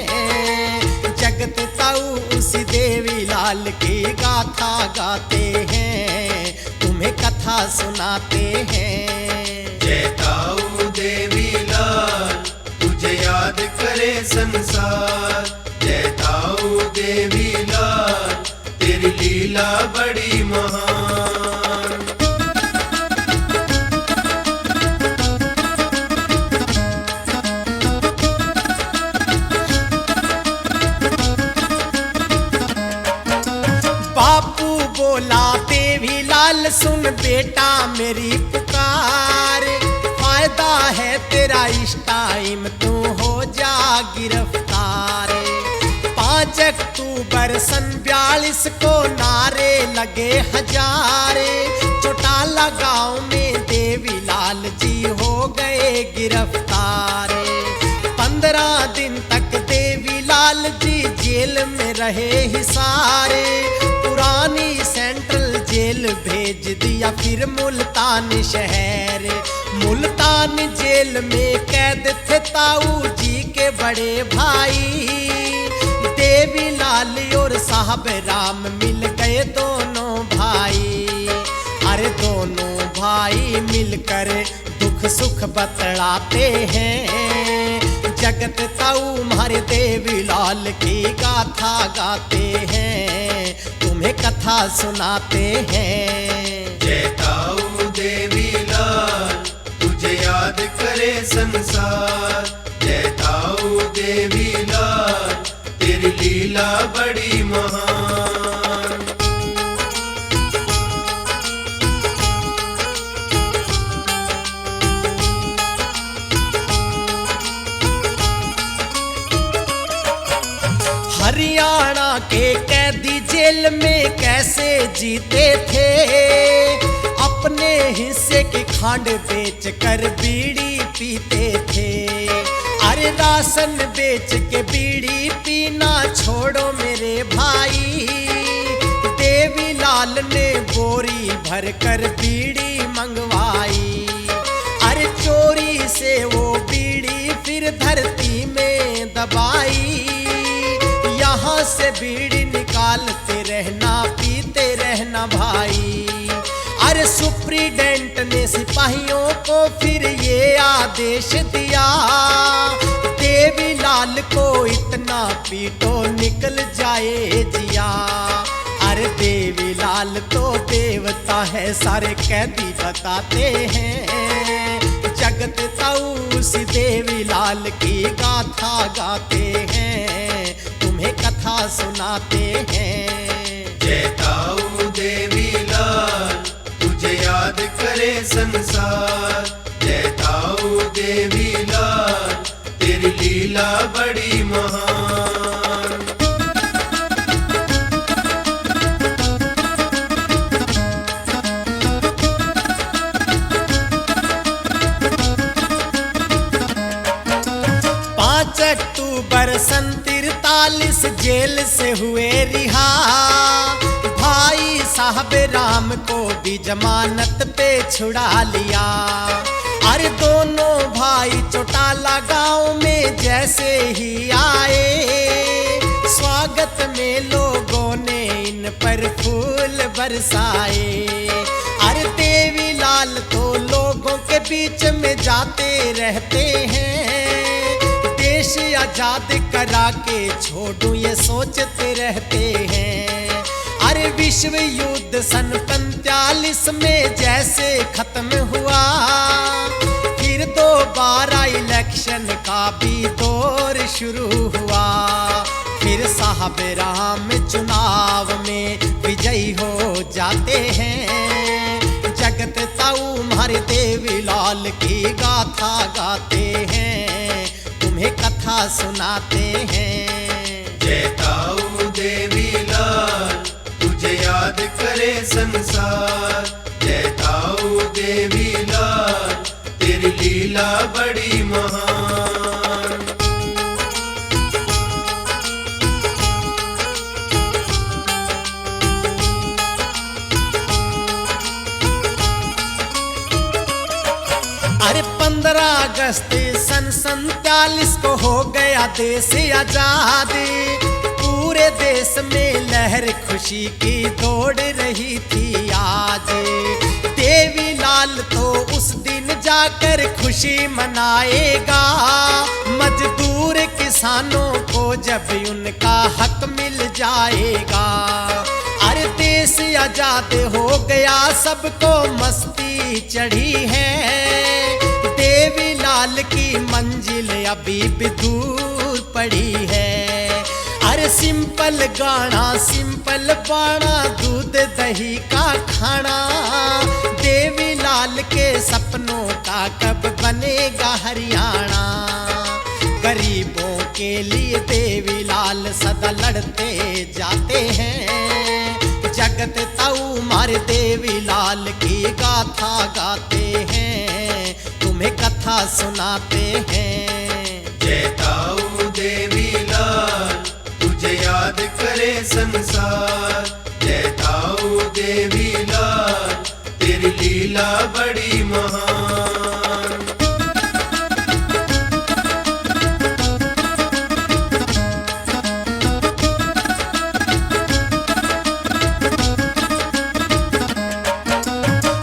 जगत ताऊ उस देवीलाल की गाथा गाते हैं, तुम्हें कथा सुनाते हैं। जय ताऊ देवीलाल, तुझे याद करे संसार। जय ताऊ देवीलाल, तेरी लीला बड़ी महान। बापू बोला देवीलाल, सुन बेटा मेरी पुकार। फायदा है तेरा इस टाइम, तू हो जा गिरफ्तार। 5 अक्टूबर सन 42 को नारे लगे हजारे। चौटाला गांव में देवीलाल जी हो गए गिरफ्तार। 15 दिन तक देवीलाल जी जेल में रहे हिसारे। पुरानी सेंट्रल जेल भेज दिया फिर मुल्तान शहर। मुल्तान जेल में कैद थे ताऊ जी के बड़े भाई। देवीलाल और साहब राम मिल गए दोनों भाई। अरे दोनों भाई मिलकर दुख सुख बतलाते हैं। जगत ताऊ मारे देवीलाल की गाथा गाते हैं, तुम्हें कथा सुनाते हैं। जय ताऊ देवीलाल, तुझे याद करे संसार। जय ताऊ देवीलाल, तेरी लीला बड़ी महान। हरियाणा के कैदी जेल में कैसे जीते थे। अपने हिस्से की खांड बेचकर बीड़ी पीते थे। अरे राशन बेच के बीड़ी पीना छोड़ो मेरे भाई। देवीलाल ने बोरी भरकर बीड़ी मंगवाई। अरे चोरी से वो बीड़ी फिर धरती में दबाई। यहाँ से बीड़ी निकालते रहना, पीते रहना भाई। अरे सुप्रीडेंट ने सिपाहियों को फिर ये आदेश दिया, देवीलाल को इतना पीटो निकल जाए जिया। अरे देवीलाल तो देवता है सारे कैदी बताते हैं। जगत ताऊ उस देवीलाल की गाथा गाते हैं, तुम्हें कथा सुनाते हैं। जय ताऊ देवीलाल, तुझे याद करे संसार। जय ताऊ देवीलाल, तेरी लीला बड़ी महान। 5 अक्टूबर सन 43 जेल से हुए रिहा। भाई साहब राम को भी जमानत पे छुड़ा लिया। अरे दोनों भाई चौटाला गांव में जैसे ही आए, स्वागत में लोगों ने इन पर फूल बरसाए। अरे देवीलाल तो लोगों के बीच में जाते रहते हैं, देश आजाद करा के छोड़ूं ये सोचते रहते हैं। अरे विश्व युद्ध सन 45 में जैसे खत्म हुआ, फिर दोबारा इलेक्शन का भी दौर शुरू हुआ। फिर साहब राम चुनाव में विजयी हो जाते हैं, जगत ताऊ मारे देवी लाल की गाथा गाते हैं, तुम्हें कथा सुनाते हैं। जय ताऊ देवी लाल तुझे याद करे संसार, जय ताऊ देवी लाल तेरी लीला बड़ी महान। अरे 15 अगस्त सन 47 को हो गया देश आजाद, पूरे देश में लहर खुशी की दौड़ रही थी आज। देवी लाल तो उस दिन जाकर खुशी मनाएगा, मजदूर किसानों को जब उनका हक मिल जाएगा। अरे देश आजाद हो गया सबको मस्ती चढ़ी है, देवी लाल की मंजिल अभी भी दूर पड़ी है। अरे सिंपल गाना सिंपल बाणा दूध दही का खाना, देवी लाल के सपनों का कब बनेगा हरियाणा। गरीबों के लिए देवी लाल सदा लड़ते जाते हैं, जगत ताऊ मारे देवी लाल की गाथा गाते हैं, तुम्हें कथा सुनाते हैं। जय ताऊ देवी लाल तुझे याद करे संसार, जय ताऊ देवी लाल तेरी लीला बड़ी महान।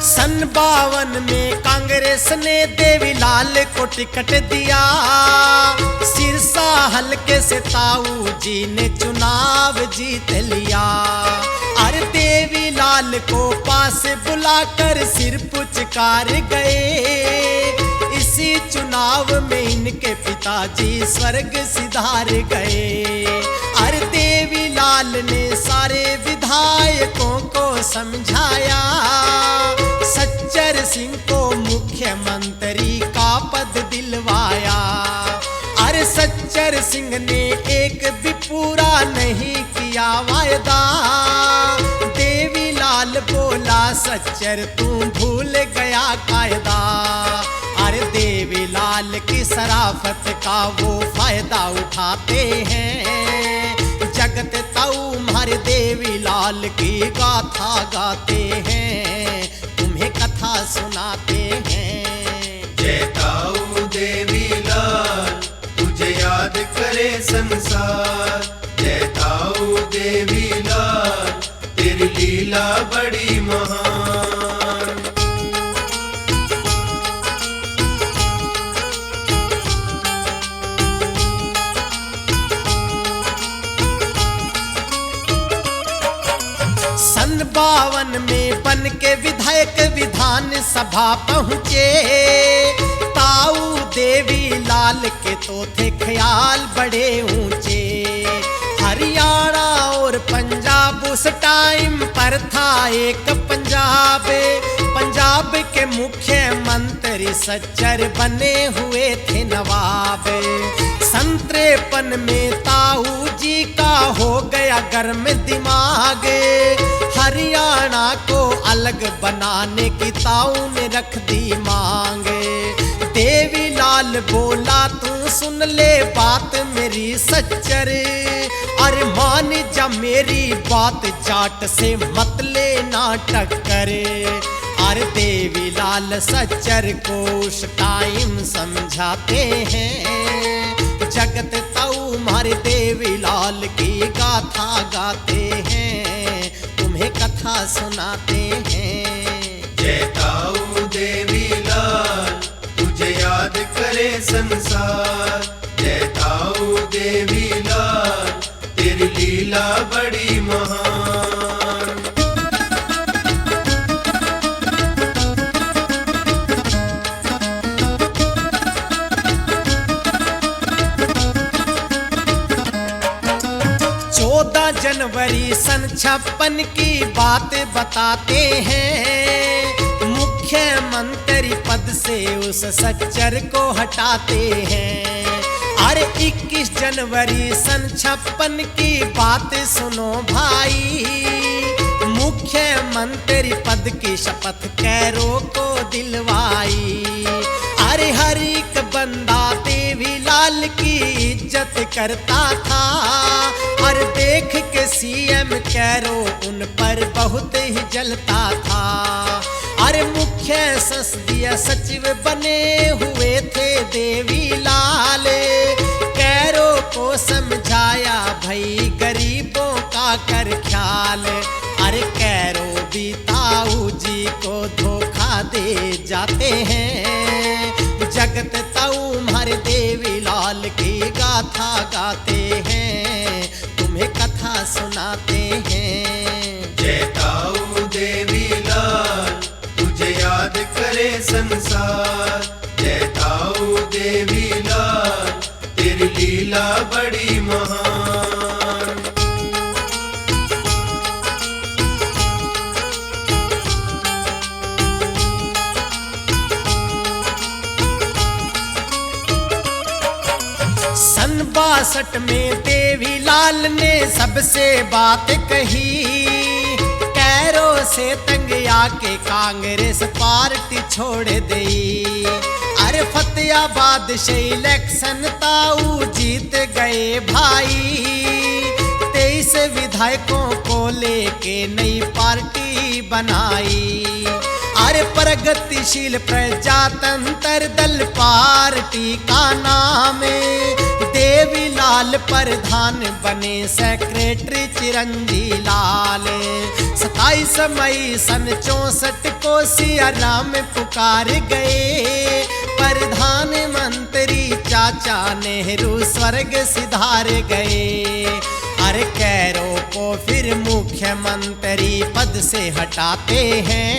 सन 52 में कांग्रेस ने देवी लाल को टिकट दिया, सिरसा हल्के से ताऊ जी ने चुनाव जीत लिया। अरे देवी लाल को पास बुलाकर सिर पुचकार गए, इसी चुनाव में इनके पिताजी स्वर्ग सिधार गए। अरे देवी लाल ने सारे विधायकों को समझाया, सच्चर सिंह को मुख्यमंत्री का पद दिलवाया। अरे सच्चर सिंह ने एक भी पूरा नहीं किया वायदा, देवी लाल बोला सच्चर तू भूल गया कायदा। अरे देवी लाल की शराफत का वो फायदा उठाते हैं, जगत ताऊ मारे देवी लाल की गाथा गाते हैं, तुम्हें कथा सुनाते हैं। जय ताऊ देवी लाल तुझे याद करे संसार, जय ताऊ देवी लाल तेरी लीला बड़ी महान। सन 52 में बन के विधायक विधान सभा पहुँचे, ताऊ देवी लाल के तो थे ख्याल बड़े ऊंचे। हरियाणा और पंजाब उस टाइम पर था एक पंजाब, पंजाब के मुख्यमंत्री सच्चर बने हुए थे नवाब। सन 53 में ताऊ जी का हो गया गर्म दिमाग, हरियाणा को अलग बनाने की ताऊ ने रख दी मांग। देवी लाल बोला तू सुन ले बात मेरी सच्चर, अरे मान जा मेरी बात जाट से मत ले ना टक्कर। अरे देवी लाल सच्चर को उस टाइम समझाते हैं, जगत ताऊ मारे देवी लाल की गाथा गाते हैं, तुम्हें कथा सुनाते हैं। जय ताऊ देवी लाल तुझे याद करे संसार, जय ताऊ देवी लाल तेरी लीला बड़ी महान। जनवरी सन 56 की बात बताते हैं। मुख्यमंत्री पद से उस सच्चर को हटाते हैं। अरे 21 जनवरी सन 56 की बात सुनो भाई। मुख्यमंत्री पद की शपथ कैरो को दिलवाई। अरे हर एक बंदा देवीलाल की इज्जत करता था। और देख के सीएम कैरो उन पर बहुत ही जलता था। अरे मुख्य संसदीय सचिव बने हुए थे देवीलाल। कैरो को समझाया भाई गरीबों का कर ख्याल। अरे कैरो भी ताऊ जी को धोखा दे जाते हैं। जगत ताऊ हमारे देवीलाल की गाथा गाते हैं, तुम्हें कथा सुनाते हैं। जय ताऊ देवीलाल तुझे याद करे संसार। जय ताऊ देवीलाल तेरी लीला बड़ी महान। सन 62 में देवीलाल ने सबसे बात कही। कैरो से तंग आके कांग्रेस पार्टी छोड़ दी। अरे फतेहाबाद से इलेक्शन ताऊ जीत गए भाई। 23 विधायकों को लेके नई पार्टी बनाई। अरे प्रगतिशील प्रजातंत्र दल पार्टी का नाम। देवीलाल प्रधान बने सेक्रेटरी चिरंजी लाल। 27 मई सन 64 को सियाराम पुकार गए। प्रधानमंत्री चाचा नेहरू स्वर्ग सिधार गए। अरे कैरो को फिर मुख्यमंत्री पद से हटाते हैं।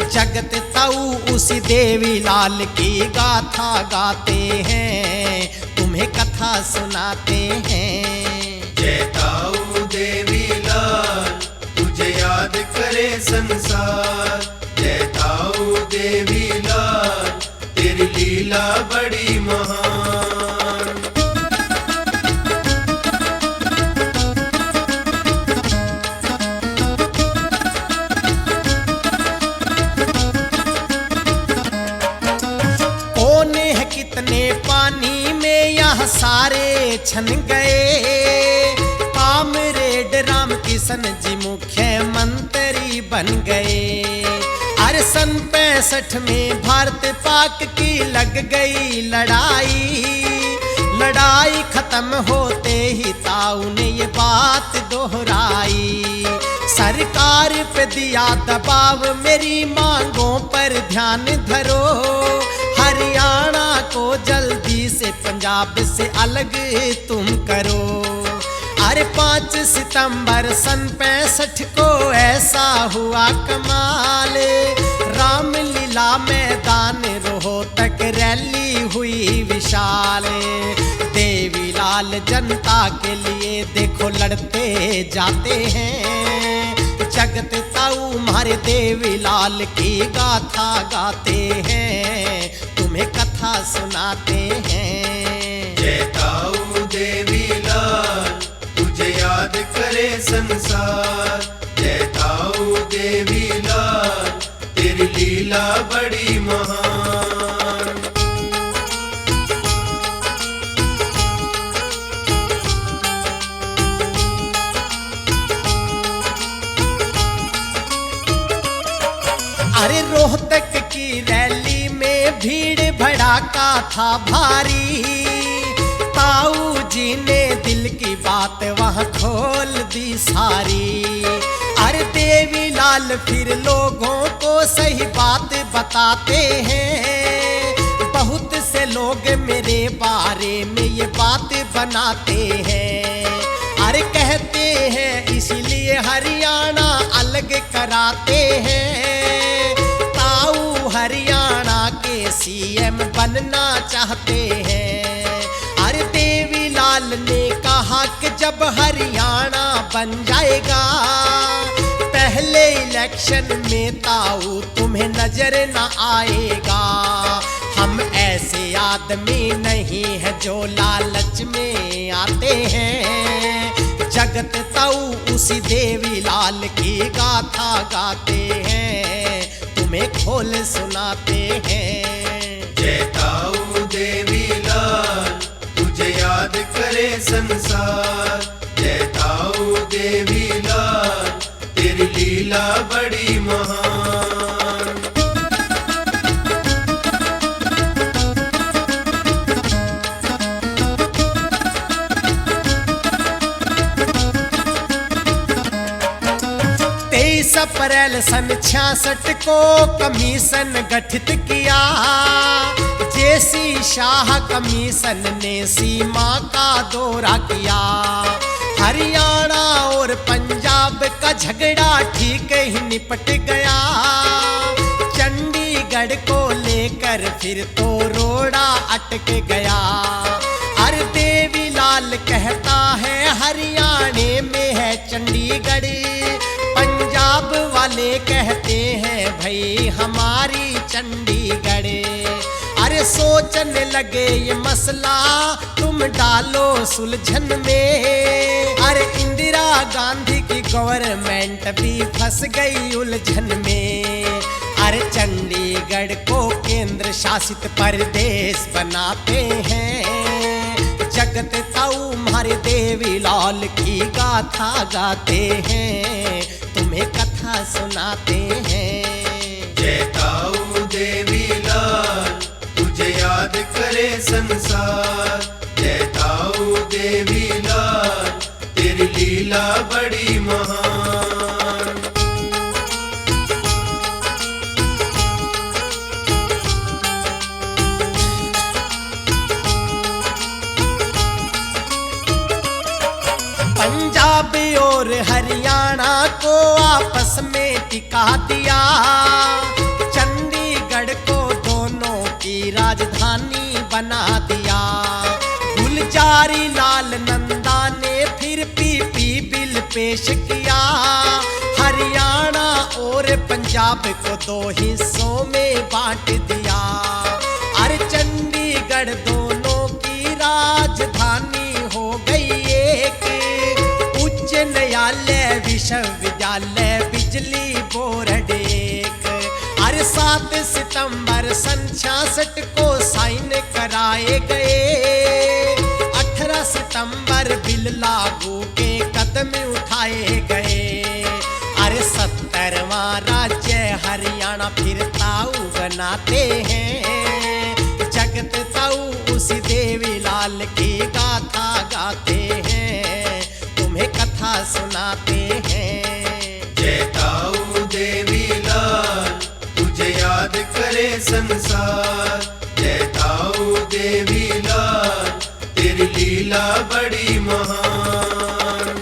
जगत ताऊ उसी देवीलाल की गाथा गाते हैं, तुम्हें कथा सुनाते हैं। जय ताऊ देवीलाल तुझे याद करे संसार। जय ताऊ देवीलाल तेरी लीला बड़ी महान। कितने पानी में यहाँ सारे छन गए। कामरेड राम किशन जी मुख्यमंत्री बन गए। अरे सन 65 में भारत पाक की लग गई लड़ाई। लड़ाई खत्म होते ही ताऊ ने ये बात दोहराई। सरकार पे दिया दबाव मेरी मांगों पर ध्यान धरो। हरियाणा को जल्दी से पंजाब से अलग तुम करो। अरे 5 सितंबर सन 65 को ऐसा हुआ कमाल। रामलीला मैदान रोहतक रैली हुई विशाल। देवीलाल जनता के लिए देखो लड़ते जाते हैं। जगत ताऊ हमारे देवीलाल की गाथा गाते हैं, तुम्हें कथा सुनाते हैं। जय ताऊ देवीलाल तुझे याद करे संसार। जय ताऊ देवीलाल तेरी लीला बड़ी महान। अरे रोहतक की रैली में भीड़ भड़ाका था भारी। ताऊ जी ने दिल की बात वहाँ खोल दी सारी। अरे देवीलाल फिर लोगों को सही बात बताते हैं। बहुत से लोग मेरे बारे में ये बात बनाते हैं। अरे कहते हैं इसलिए हरियाणा अलग कराते हैं। ताऊ हरियाणा के सीएम बनना चाहते हैं। अरे देवीलाल ने कहा कहा कि जब हरियाणा बन जाएगा, पहले इलेक्शन में ताऊ तुम्हें नजर न आएगा। हम ऐसे आदमी नहीं है जो लालच में आते हैं, जगत ताऊ उसी देवी लाल की गाथा गाते हैं, तुम्हें खोल सुनाते हैं। जय ताऊ देवी लाल तुझे याद करे संसार। जय ताऊ देवी लाल तेरी लीला बड़ी महान। अप्रैल सन 66 को कमीशन गठित किया। जेसी शाह कमीशन ने सीमा का दौरा किया। हरियाणा और पंजाब का झगड़ा ठीक ही निपट गया। चंडीगढ़ को लेकर फिर तो रोड़ा अटक गया। अरे देवी लाल कहता है हरियाणे में है चंडीगढ़, पंजाब वाले कहते हैं भाई हमारी चंडीगढ़। अरे सोचने लगे ये मसला तुम डालो सुलझन में। अरे इंदिरा गांधी की गवर्नमेंट भी फंस गई उलझन में। अरे चंडीगढ़ को केंद्र शासित प्रदेश बनाते हैं। जगत ताऊ हमारे देवी लाल की गाथा गाते हैं, तुम्हें कथा सुनाते हैं। जय ताऊ देवी लाल तुझे याद करे संसार। जय ताऊ देवी लाल तेरी लीला बड़ी महान। पंजाब और हरियाणा को आपस में टिका दिया। चंडीगढ़ को दोनों की राजधानी बना दिया। गुलजारी लाल नंदा ने फिर पीपी बिल पेश किया। हरियाणा और पंजाब को दो हिस्सों में बांट दिया। अरे चंडीगढ़ दोनों की राजधानी हो गई एक। उच्च न्यायालय विश्वविद्यालय बिजली बोर्ड एक। अरे 7 सितंबर सन 66 को साइन कराए गए। 18 सितंबर बिल लागू के कदम उठाए गए। अरे 70वां राज्य हरियाणा फिर ताऊ बनाते हैं। जगत ताऊ उसी देवी लाल की गाथा गाते हैं, तुम्हें कथा सुनाते हैं। जय ताऊ देवी लाल तुझे याद करे संसार। जय ताऊ देवी लाल तेरी लीला बड़ी महान।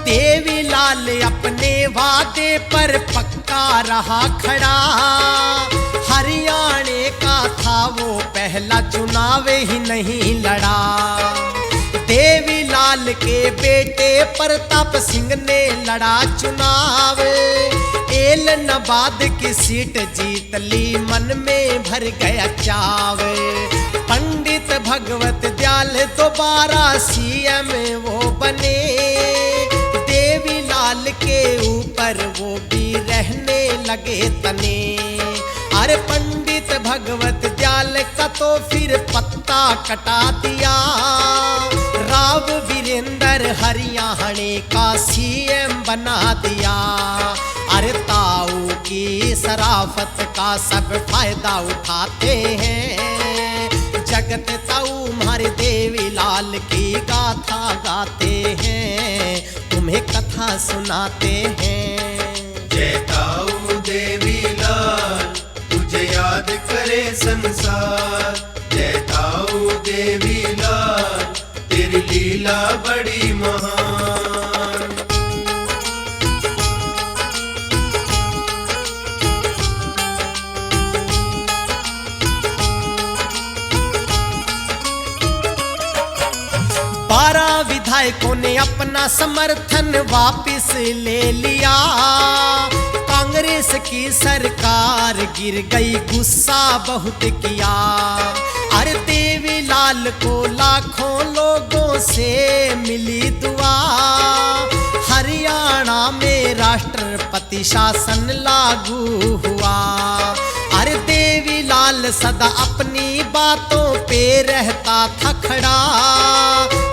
देवी लाल अपने वादे पर पक्का रहा खड़ा। हरियाणे का था वो पहला चुनाव ही नहीं लड़ा। देवी लाल के बेटे प्रताप सिंह ने लड़ा चुनाव। एलनाबाद की सीट जीत ली, मन में भर गया चाव। पंडित भगवत दयाल दोबारा सीएम वो बने। देवी लाल के ऊपर वो भी रहने लगे तने। अरे पंडित भगवत दयाल का तो फिर पत्ता कटा दिया। राव वीरेंद्र हरियाणे का सीएम बना दिया। अरे ताऊ की शराफत का सब फायदा उठाते हैं। जगत ताऊ हमारे देवी लाल की गाथा गाते हैं, तुम्हें कथा सुनाते हैं। जय ताऊ देवी लाल तुझे याद करे संसार। जय ताऊ देवी लाल तेरी लीला बड़ी महान। विधायकों ने अपना समर्थन वापस ले लिया। कांग्रेस की सरकार गिर गई, गुस्सा बहुत किया। अरे देवीलाल को लाखों लोगों से मिली दुआ। हरियाणा में राष्ट्रपति शासन लागू हुआ। अरे देवीलाल सदा अपनी बातों पे रहता था खड़ा।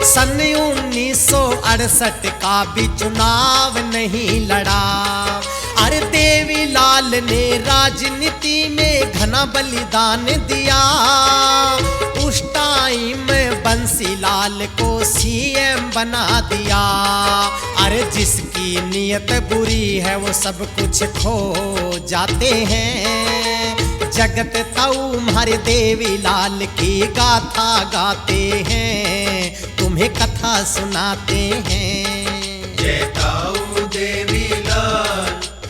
सन 1968 का भी चुनाव नहीं लड़ा। अरे देवीलाल ने राजनीति में घना बलिदान दिया। उस टाइम बंसीलाल को सीएम बना दिया। अरे जिसकी नीयत बुरी है वो सब कुछ खो जाते हैं। जगत ताऊ हमारे देवीलाल की गाथा गाते हैं, तुम्हें कथा सुनाते हैं। जय ताऊ देवीलाल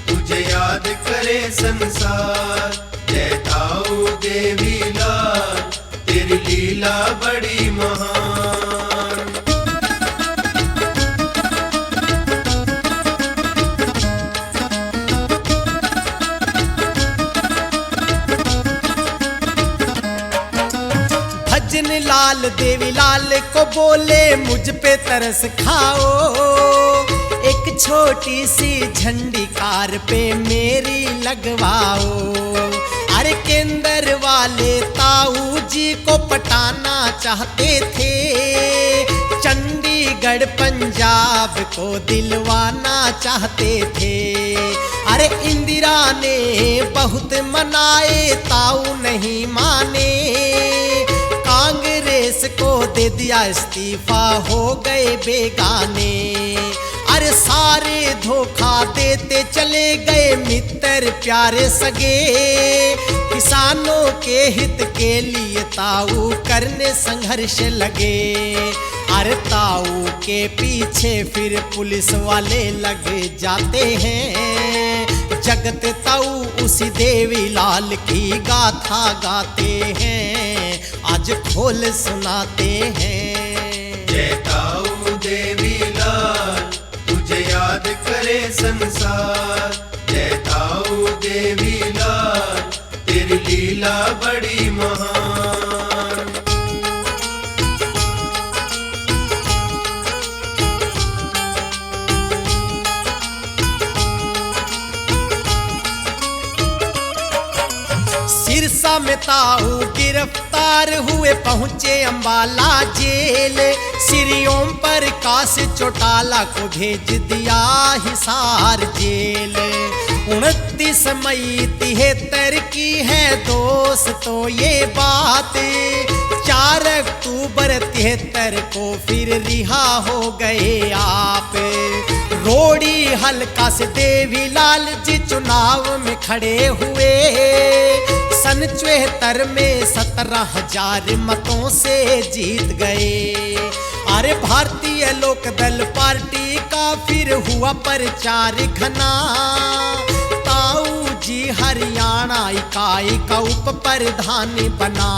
तुझे याद करे संसार। जय ताऊ देवीलाल तेरी लीला बड़ी महान। भजन लाल देवीलाल को बोले मुझ पे तरस खाओ। एक छोटी सी झंडी कार पे मेरी लगवाओ। अरे केंद्र वाले ताऊ जी को पटाना चाहते थे। चंडीगढ़ पंजाब को दिलवाना चाहते थे। अरे इंदिरा ने बहुत मनाए, ताऊ नहीं माने। कांग्रेस को दे दिया इस्तीफा, हो गए बेगाने। अरे सारे धोखा देते चले गए मित्र प्यारे सगे। किसानों के हित के लिए ताऊ करने संघर्ष लगे। अरे ताऊ के पीछे फिर पुलिस वाले लग जाते हैं। जगत ताऊ उसी देवीलाल की गाथा गाते हैं, आज खोल सुनाते हैं। जय ताऊ देवीलाल तुझे याद करे संसार। जय ताऊ देवीलाल तेरी लीला बड़ी महान। सिरसा में ताऊ गिरफ्तार हुए, पहुंचे अंबाला जेल। श्री ओम प्रकाश चौटाला को भेज दिया हिसार जेल। 29 मई 73 की है दोस्तों ये बात। 4 अक्टूबर 73 को फिर रिहा हो गए आप। रोड़ी हल्का से देवीलाल जी चुनाव में खड़े हुए। सन 74 में 17,000 मतों से जीत गए। अरे भारतीय लोकदल पार्टी का फिर हुआ प्रचार घना। ताऊ जी हरियाणा इकाई का उप प्रधान बना।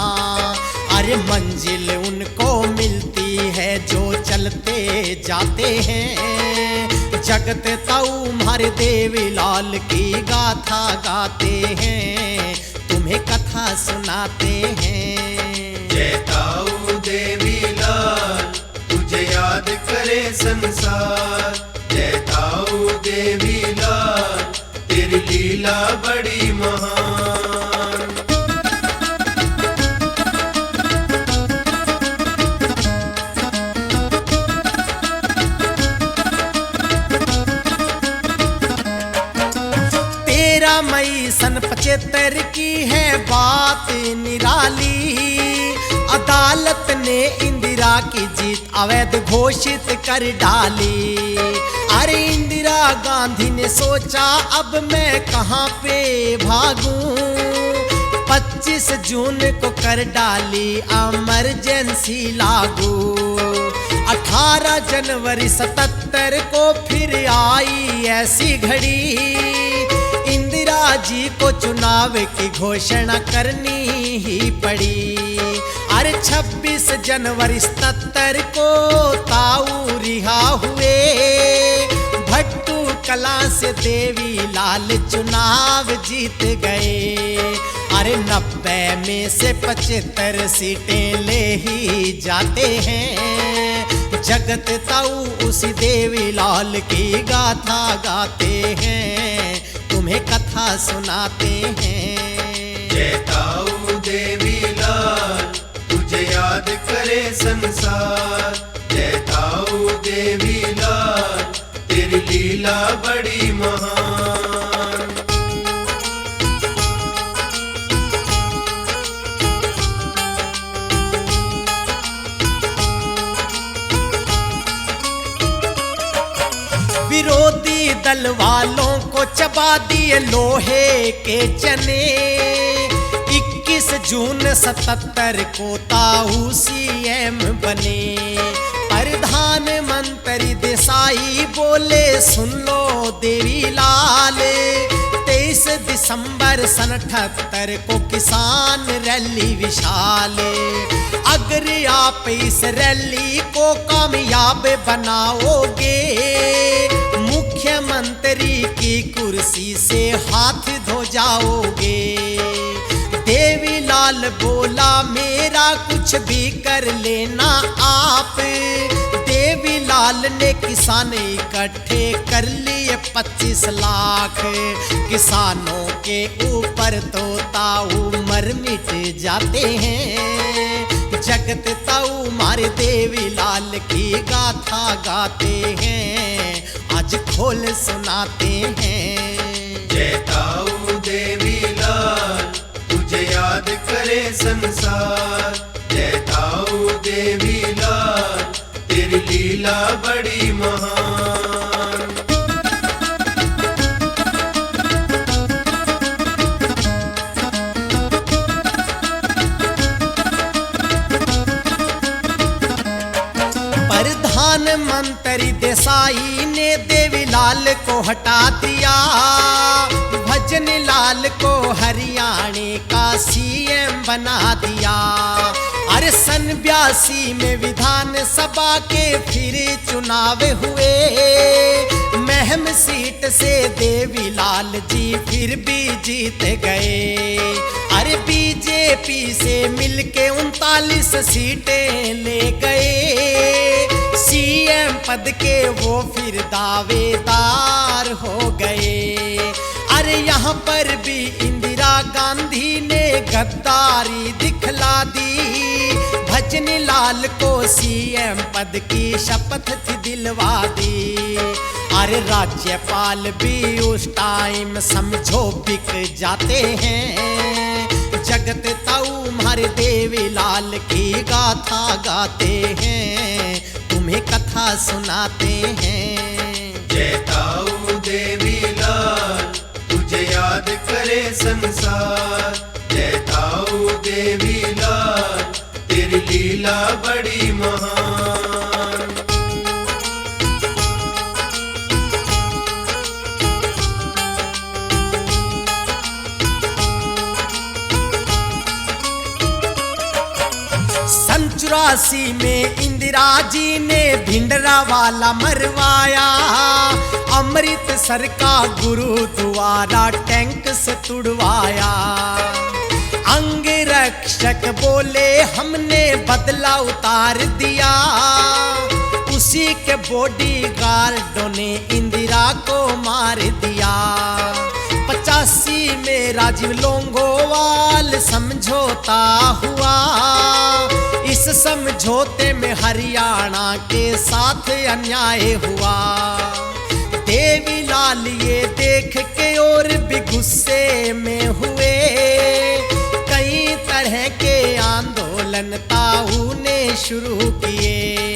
अरे मंजिल उनको मिलती है जो चलते जाते हैं। जगत ताऊ हमारे देवीलाल की गाथा गाते हैं, तुम्हें कथा सुनाते हैं। जय ताऊ देवीलाल तुझे याद करे संसार। जय ताऊ देवीलाल तेरी लीला बड़ी महान। मई सन 75 की है बात निराली। अदालत ने इंदिरा की जीत अवैध घोषित कर डाली। अरे इंदिरा गांधी ने सोचा अब मैं कहां पे भागूं। 25 जून को कर डाली इमरजेंसी लागू। 18 जनवरी 77 को फिर आई ऐसी घड़ी। इंदिरा जी को चुनाव की घोषणा करनी ही पड़ी। अरे 26 जनवरी 77 को ताऊ रिहा हुए, भट्टू कला से देवी लाल चुनाव जीत गए। अरे 90 में से 75 सीटें ले ही जाते हैं। जगत ताऊ उसी देवी लाल की गाथा गाते हैं, तुम्हें कथा सुनाते हैं। जय ताऊ देवी लाल तुझे याद करे संसार। जय ताऊ देवी लाल तेरी लीला बड़ी महान। विरोधी दल वालों को चबा दिए लोहे के चने। 21 जून 77 को ताऊ सीएम बने। प्रधानमंत्री देसाई बोले सुन लो देवी लाल। 23 दिसंबर 78 को किसान रैली विशाल। अगर आप इस रैली को कामयाब बनाओगे, मुख्यमंत्री की कुर्सी से हाथ धो जाओगे। देवी लाल बोला मेरा कुछ भी कर लेना आप। देवी लाल ने किसान इकट्ठे कर लिए 25 लाख। किसानों के ऊपर तो ताऊ मर मिट जाते हैं। जगत ताऊ मारे देवी लाल की गाथा गाते हैं, आज खोल सुनाते हैं। जय ताऊ देवी लाल तुझे याद करे संसार। जय ताऊ देवी लाल तेरी लीला बड़ी महान। प्रधानमंत्री देसाई ने देवी लाल को हटा दिया। भजन लाल को हरियाणा का सीएम बना दिया। अरे 82 में विधानसभा के फिर चुनाव हुए। महम सीट से देवी लाल जी फिर भी जीत गए। अरे बीजेपी से मिलके 39 सीटें ले गए। सीएम पद के वो फिर दावेदार हो गए। अरे यहाँ पर भी इंदिरा गांधी ने गद्दारी दिखला दी। भजन लाल को सीएम पद की शपथ थी दिलवा दी। अरे राज्यपाल भी उस टाइम समझो बिक जाते हैं। जगत ताऊ मारे देवी लाल की गाथा गाते हैं, तुम्हें कथा सुनाते हैं। जय ताऊ देवी लाल तुझे याद करे संसार। जय ताऊ देवी लाल तेरी लीला बड़ी महान। सन 84 में इंदिरा जी ने भिंडरा वाला मरवाया। अमृतसर का गुरुद्वारा टैंक से तुड़वाया। अंग रक्षक बोले हमने बदला उतार दिया। उसी के बॉडीगार्डों ने इंदिरा को मार दिया। 85 में राजीव लोंगोवाल समझौता हुआ। इस समझौते में हरियाणा के साथ अन्याय हुआ। देवी लाल ये देख के और भी गुस्से में हुए। कई तरह के आंदोलन ताऊ ने शुरू किए।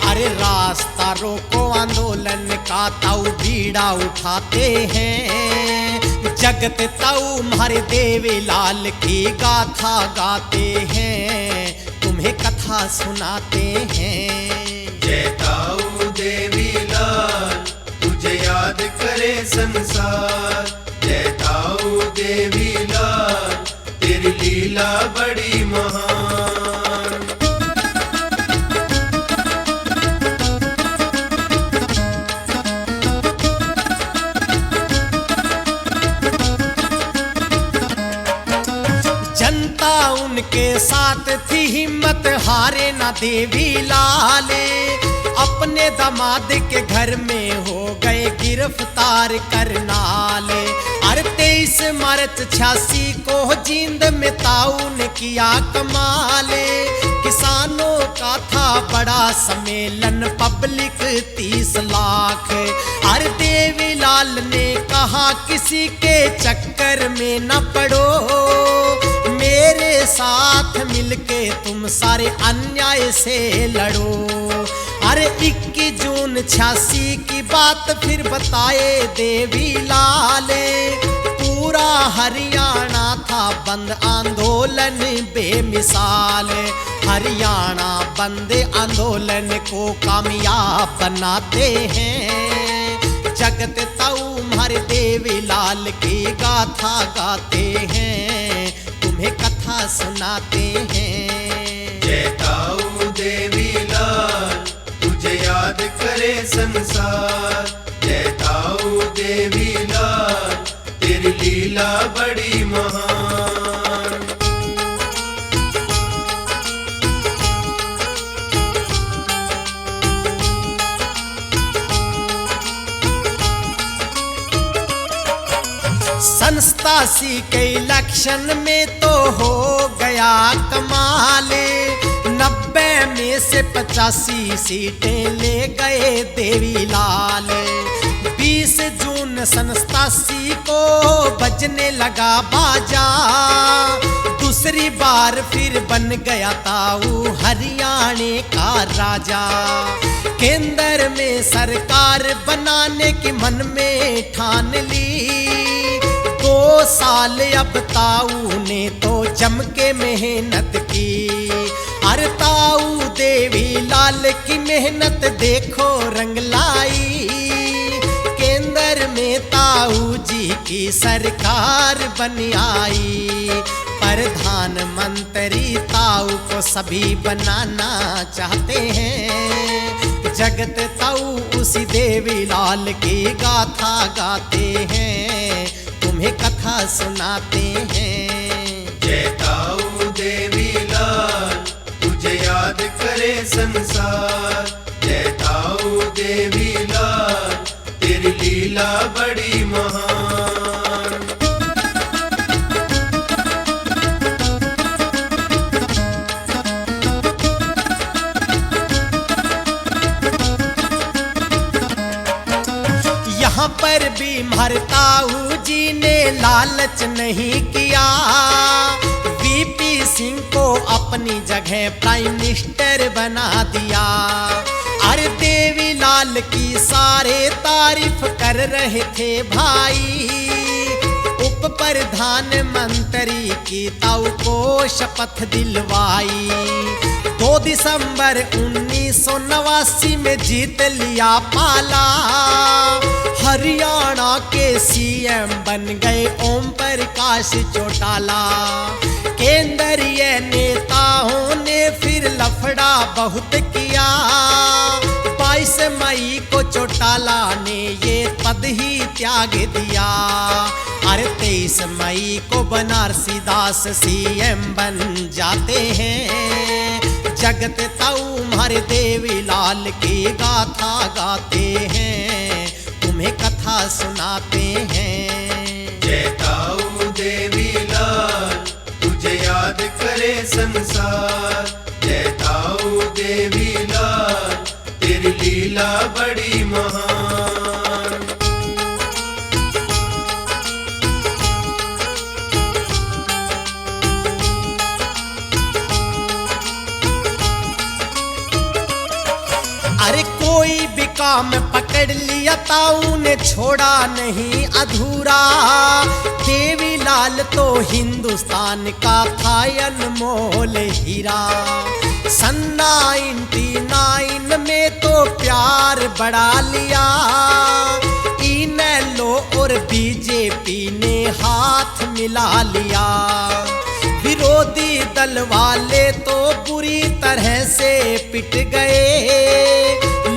अरे रास्ता रोको आंदोलन का ताऊ बीड़ा उठाते हैं। जगत ताऊ मारे देवी लाल की गाथा गाते हैं, तुम्हें कथा सुनाते हैं। जय ताऊ देवी लाल तुझे याद करे संसार। जय ताऊ देवी लाल तेरी लीला बड़ी महान। उनके साथ थी हिम्मत हारे ना देवी लाले। अपने दामाद के घर में हो गए गिरफ्तार करनाले। अरे 23 मार्च 86 को जींद में ताऊ ने किया कमाले। किसानों का था बड़ा सम्मेलन, पब्लिक 30 लाख। अरे देवीलाल ने कहा किसी के चक्कर में न पड़ो, मेरे साथ मिलके तुम सारे अन्याय से लड़ो। अरे 21 जून 86 की बात फिर बताए देवीलाल। पूरा हरियाणा था बंद, आंदोलन बेमिसाल। हरियाणा बंद आंदोलन को कामयाब बनाते हैं। जगत ताऊ हमारे देवीलाल की गाथा गाते हैं, तुम्हें कथा सुनाते हैं। जय ताऊ देवीलाल तुझे याद करे संसार। जय ताऊ देवीलाल तेरी लीला बड़ी महान। संस्तासी के इलेक्शन में तो हो गया कमाले। 90 में से 85 सीटें ले गए देवीलाल। 20 जून 87 को बजने लगा बाजा। दूसरी बार फिर बन गया ताऊ हरियाणे का राजा। केंद्र में सरकार बनाने की मन में ठान ली। 2 साल अब ताऊ ने तो जम के मेहनत की। अरे ताऊ देवीलाल की मेहनत देखो रंग लाई। केंद्र में ताऊ जी की सरकार बन आई। प्रधानमंत्री ताऊ को सभी बनाना चाहते हैं। जगत ताऊ उसी देवीलाल की गाथा गाते हैं, तुम्हें कथा सुनाते हैं। जय ताऊ देवीलाल तुझे याद करे संसार। जय ताऊ देवीलाल तेरी लीला बड़ी महान। यहाँ पर भी हमारे ताऊ जी ने लालच नहीं किया। वीपी सिंह को अपनी जगह प्राइम मिनिस्टर बना दिया। अरे देवीलाल की सारे तारीफ कर रहे थे भाई। उप प्रधानमंत्री की ताऊ को शपथ दिलवाई। 2 दिसंबर 1989 में जीत लिया पाला। हरियाणा के सीएम बन गए ओम प्रकाश चौटाला। केंद्रीय नेताओं ने फिर लफड़ा बहुत किया। 22 मई को चौटाला ने ये पद ही त्याग दिया। अरे 23 मई को बनारसी दास सीएम बन जाते हैं। जगत ताऊ हमारे देवीलाल की गाथा गाते हैं, तुम्हें कथा सुनाते हैं। जय ताऊ देवीलाल तुझे याद करे संसार। जय ताऊ देवीलाल तेरी लीला बड़ी महान। अरे कोई भी काम पकड़ लिया ताऊ ने छोड़ा नहीं अधूरा। देवीलाल तो हिंदुस्तान का था अनमोल हीरा। सन 99 में तो प्यार बढ़ा लिया। इनेलो और बीजेपी ने हाथ मिला लिया। विरोधी दल वाले तो बुरी तरह से पिट गए।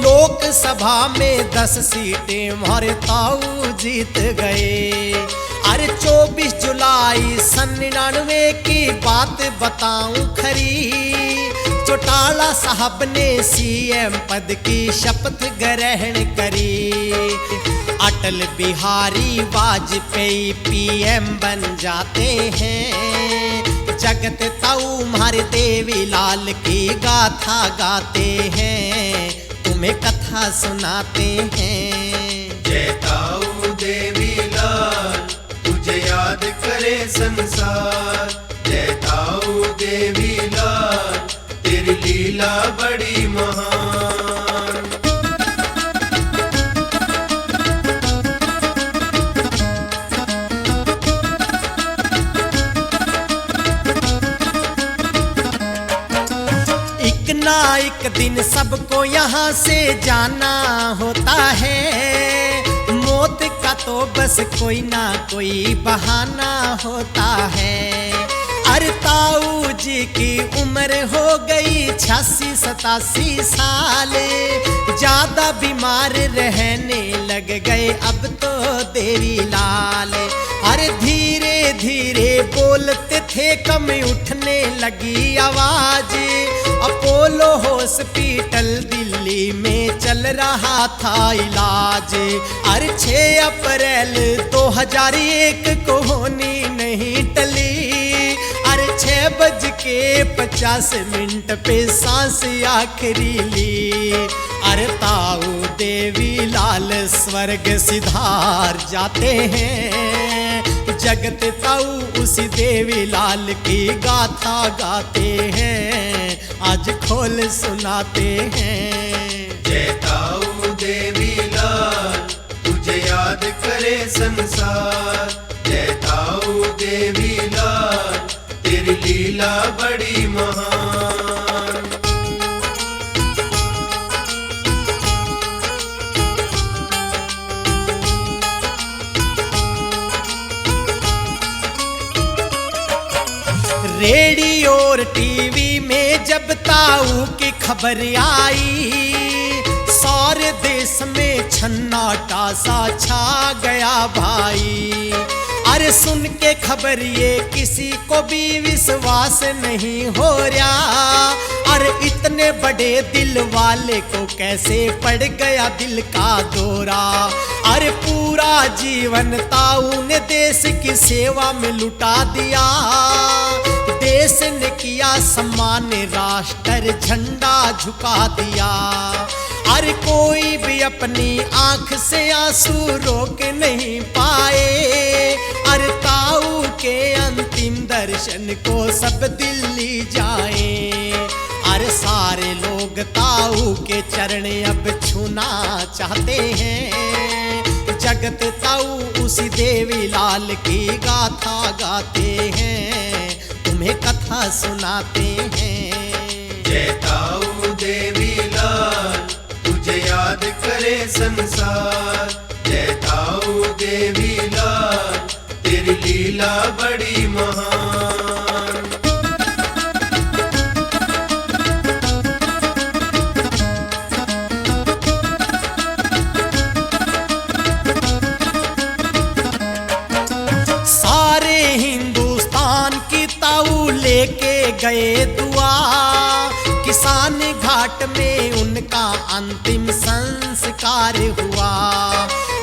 लोकसभा में 10 सीटें हमारे ताऊ जीत गए। अरे 24 जुलाई जुलाई 99 की बात बताऊं खरी, चौटाला साहब ने सीएम पद की शपथ ग्रहण करी। अटल बिहारी वाजपेयी पीएम बन जाते हैं। जगत ताऊ मारे देवीलाल की गाथा गाते हैं, तुम्हें कथा सुनाते हैं। जय ताऊ देवीलाल तुझे याद करे संसार। जय ताऊ देवीलाल तेरी लीला बड़ी महान। एक ना एक दिन सबको यहाँ से जाना होता है, मौत का तो बस कोई ना कोई बहाना होता है। अरे ताऊ जी की उम्र हो गई 86-87 साल, ज्यादा बीमार रहने लग गए अब तो देवी लाल। अरे धीरे धीरे बोलते थे, कम उठने लगी आवाज। अपोलो हॉस्पिटल दिल्ली में चल रहा था इलाज। अरे 6 अप्रैल 2001 को होनी नहीं टली। अरे 6:50 पे सांस आखिरी ली। अरे ताऊ देवी लाल स्वर्ग सिधार जाते हैं। जगत ताऊ उसी देवी लाल की गाथा गाते हैं, आज खोल सुनाते हैं। जय ताऊ देवीलाल तुझे याद करे संसार। जय ताऊ देवीलाल तेरी लीला बड़ी महान। रेडियो और टीवी में जब ताऊ की खबर आई, सारे देश में सन्नाटा सा छा गया भाई। अरे सुन के खबर ये किसी को भी विश्वास नहीं हो रहा। अरे इतने बड़े दिल वाले को कैसे पड़ गया दिल का दौरा। अरे पूरा जीवन ताऊ ने देश की सेवा में लुटा दिया। देश ने किया सम्मान, राष्ट्र झंडा झुका दिया। अरे कोई भी अपनी आंख से आंसू रोक नहीं पाए। अरे ताऊ के अंतिम दर्शन को सब दिल्ली जाए। अरे सारे लोग ताऊ के चरण अब छूना चाहते हैं। जगत ताऊ उसी देवी लाल की गाथा गाते हैं, तुम्हें कथा सुनाते हैं। जय ताऊ देवीलाल तुझे याद करे संसार। जय ताऊ देवीलाल तेरी लीला बड़ी महान। सारे हिंदुस्तान की ताऊ लेके गए दुआ। किसान घाट में उनका अंतिम संस्कार हुआ।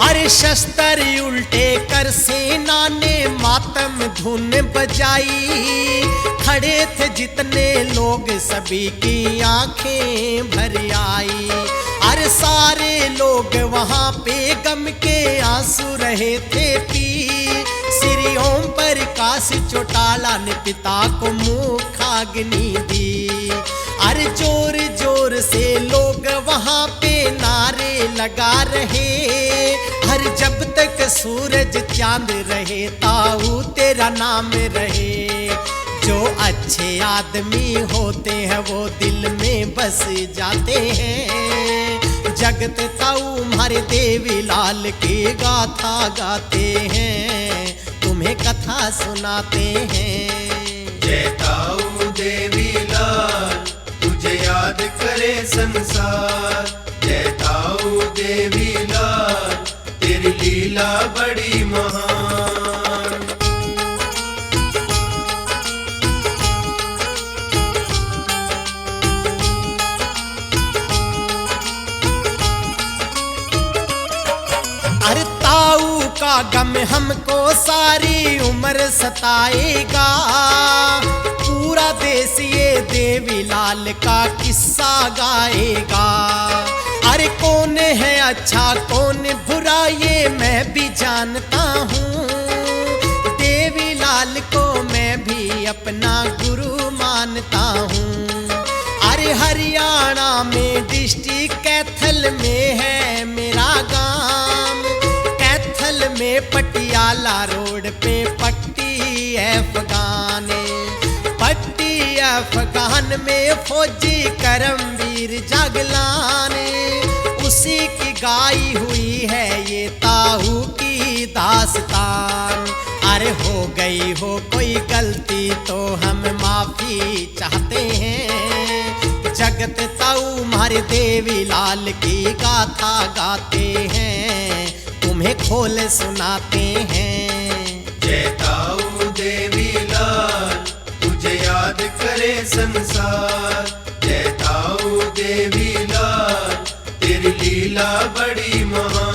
अरे शस्त्र उल्टे कर सेना ने मातम धुन बजाई। खड़े थे जितने लोग सभी की आंखें भर आई। अरे सारे लोग वहां पे गम के आंसू रहे थे पी। श्री ओम प्रकाश चौटाला ने पिता को मुखाग्नि दी। अरे जोर जोर से लोग वहां पे नारे लगा रहे। हर जब तक सूरज चांद रहे ताऊ तेरा नाम रहे। जो अच्छे आदमी होते हैं वो दिल में बस जाते हैं। जगत ताऊ हमारे देवी लाल की गाथा गाते हैं, तुम्हें कथा सुनाते हैं। जय ताऊ देवीलाल तुझे याद करे संसार। जय ताऊ देवीलाल तेरी लीला बड़ी महान। हमको सारी उम्र सताएगा। पूरा देश ये देवी लाल का किस्सा गाएगा। अरे कौन है अच्छा कौन बुरा ये मैं भी जानता हूँ। देवी लाल को मैं भी अपना गुरु मानता हूँ। अरे हरियाणा में डिस्ट्रिक्ट कैथल में है मेरा गांव। कैथल में पटियाला रोड पे पट्टी अफगान। पट्टी अफगान में फौजी करमवीर जागलान। उसी की गाई हुई है ये ताऊ की दास्तान। अरे हो गई हो कोई गलती तो हम माफी चाहते हैं। जगत ताऊ मारे देवी लाल की गाथा गाते हैं, तुम्हें खोल सुनाते हैं। जय ताऊ देवी लाल तुझे याद करे संसार। जय ताऊ देवी लाल तेरी लीला बड़ी महान।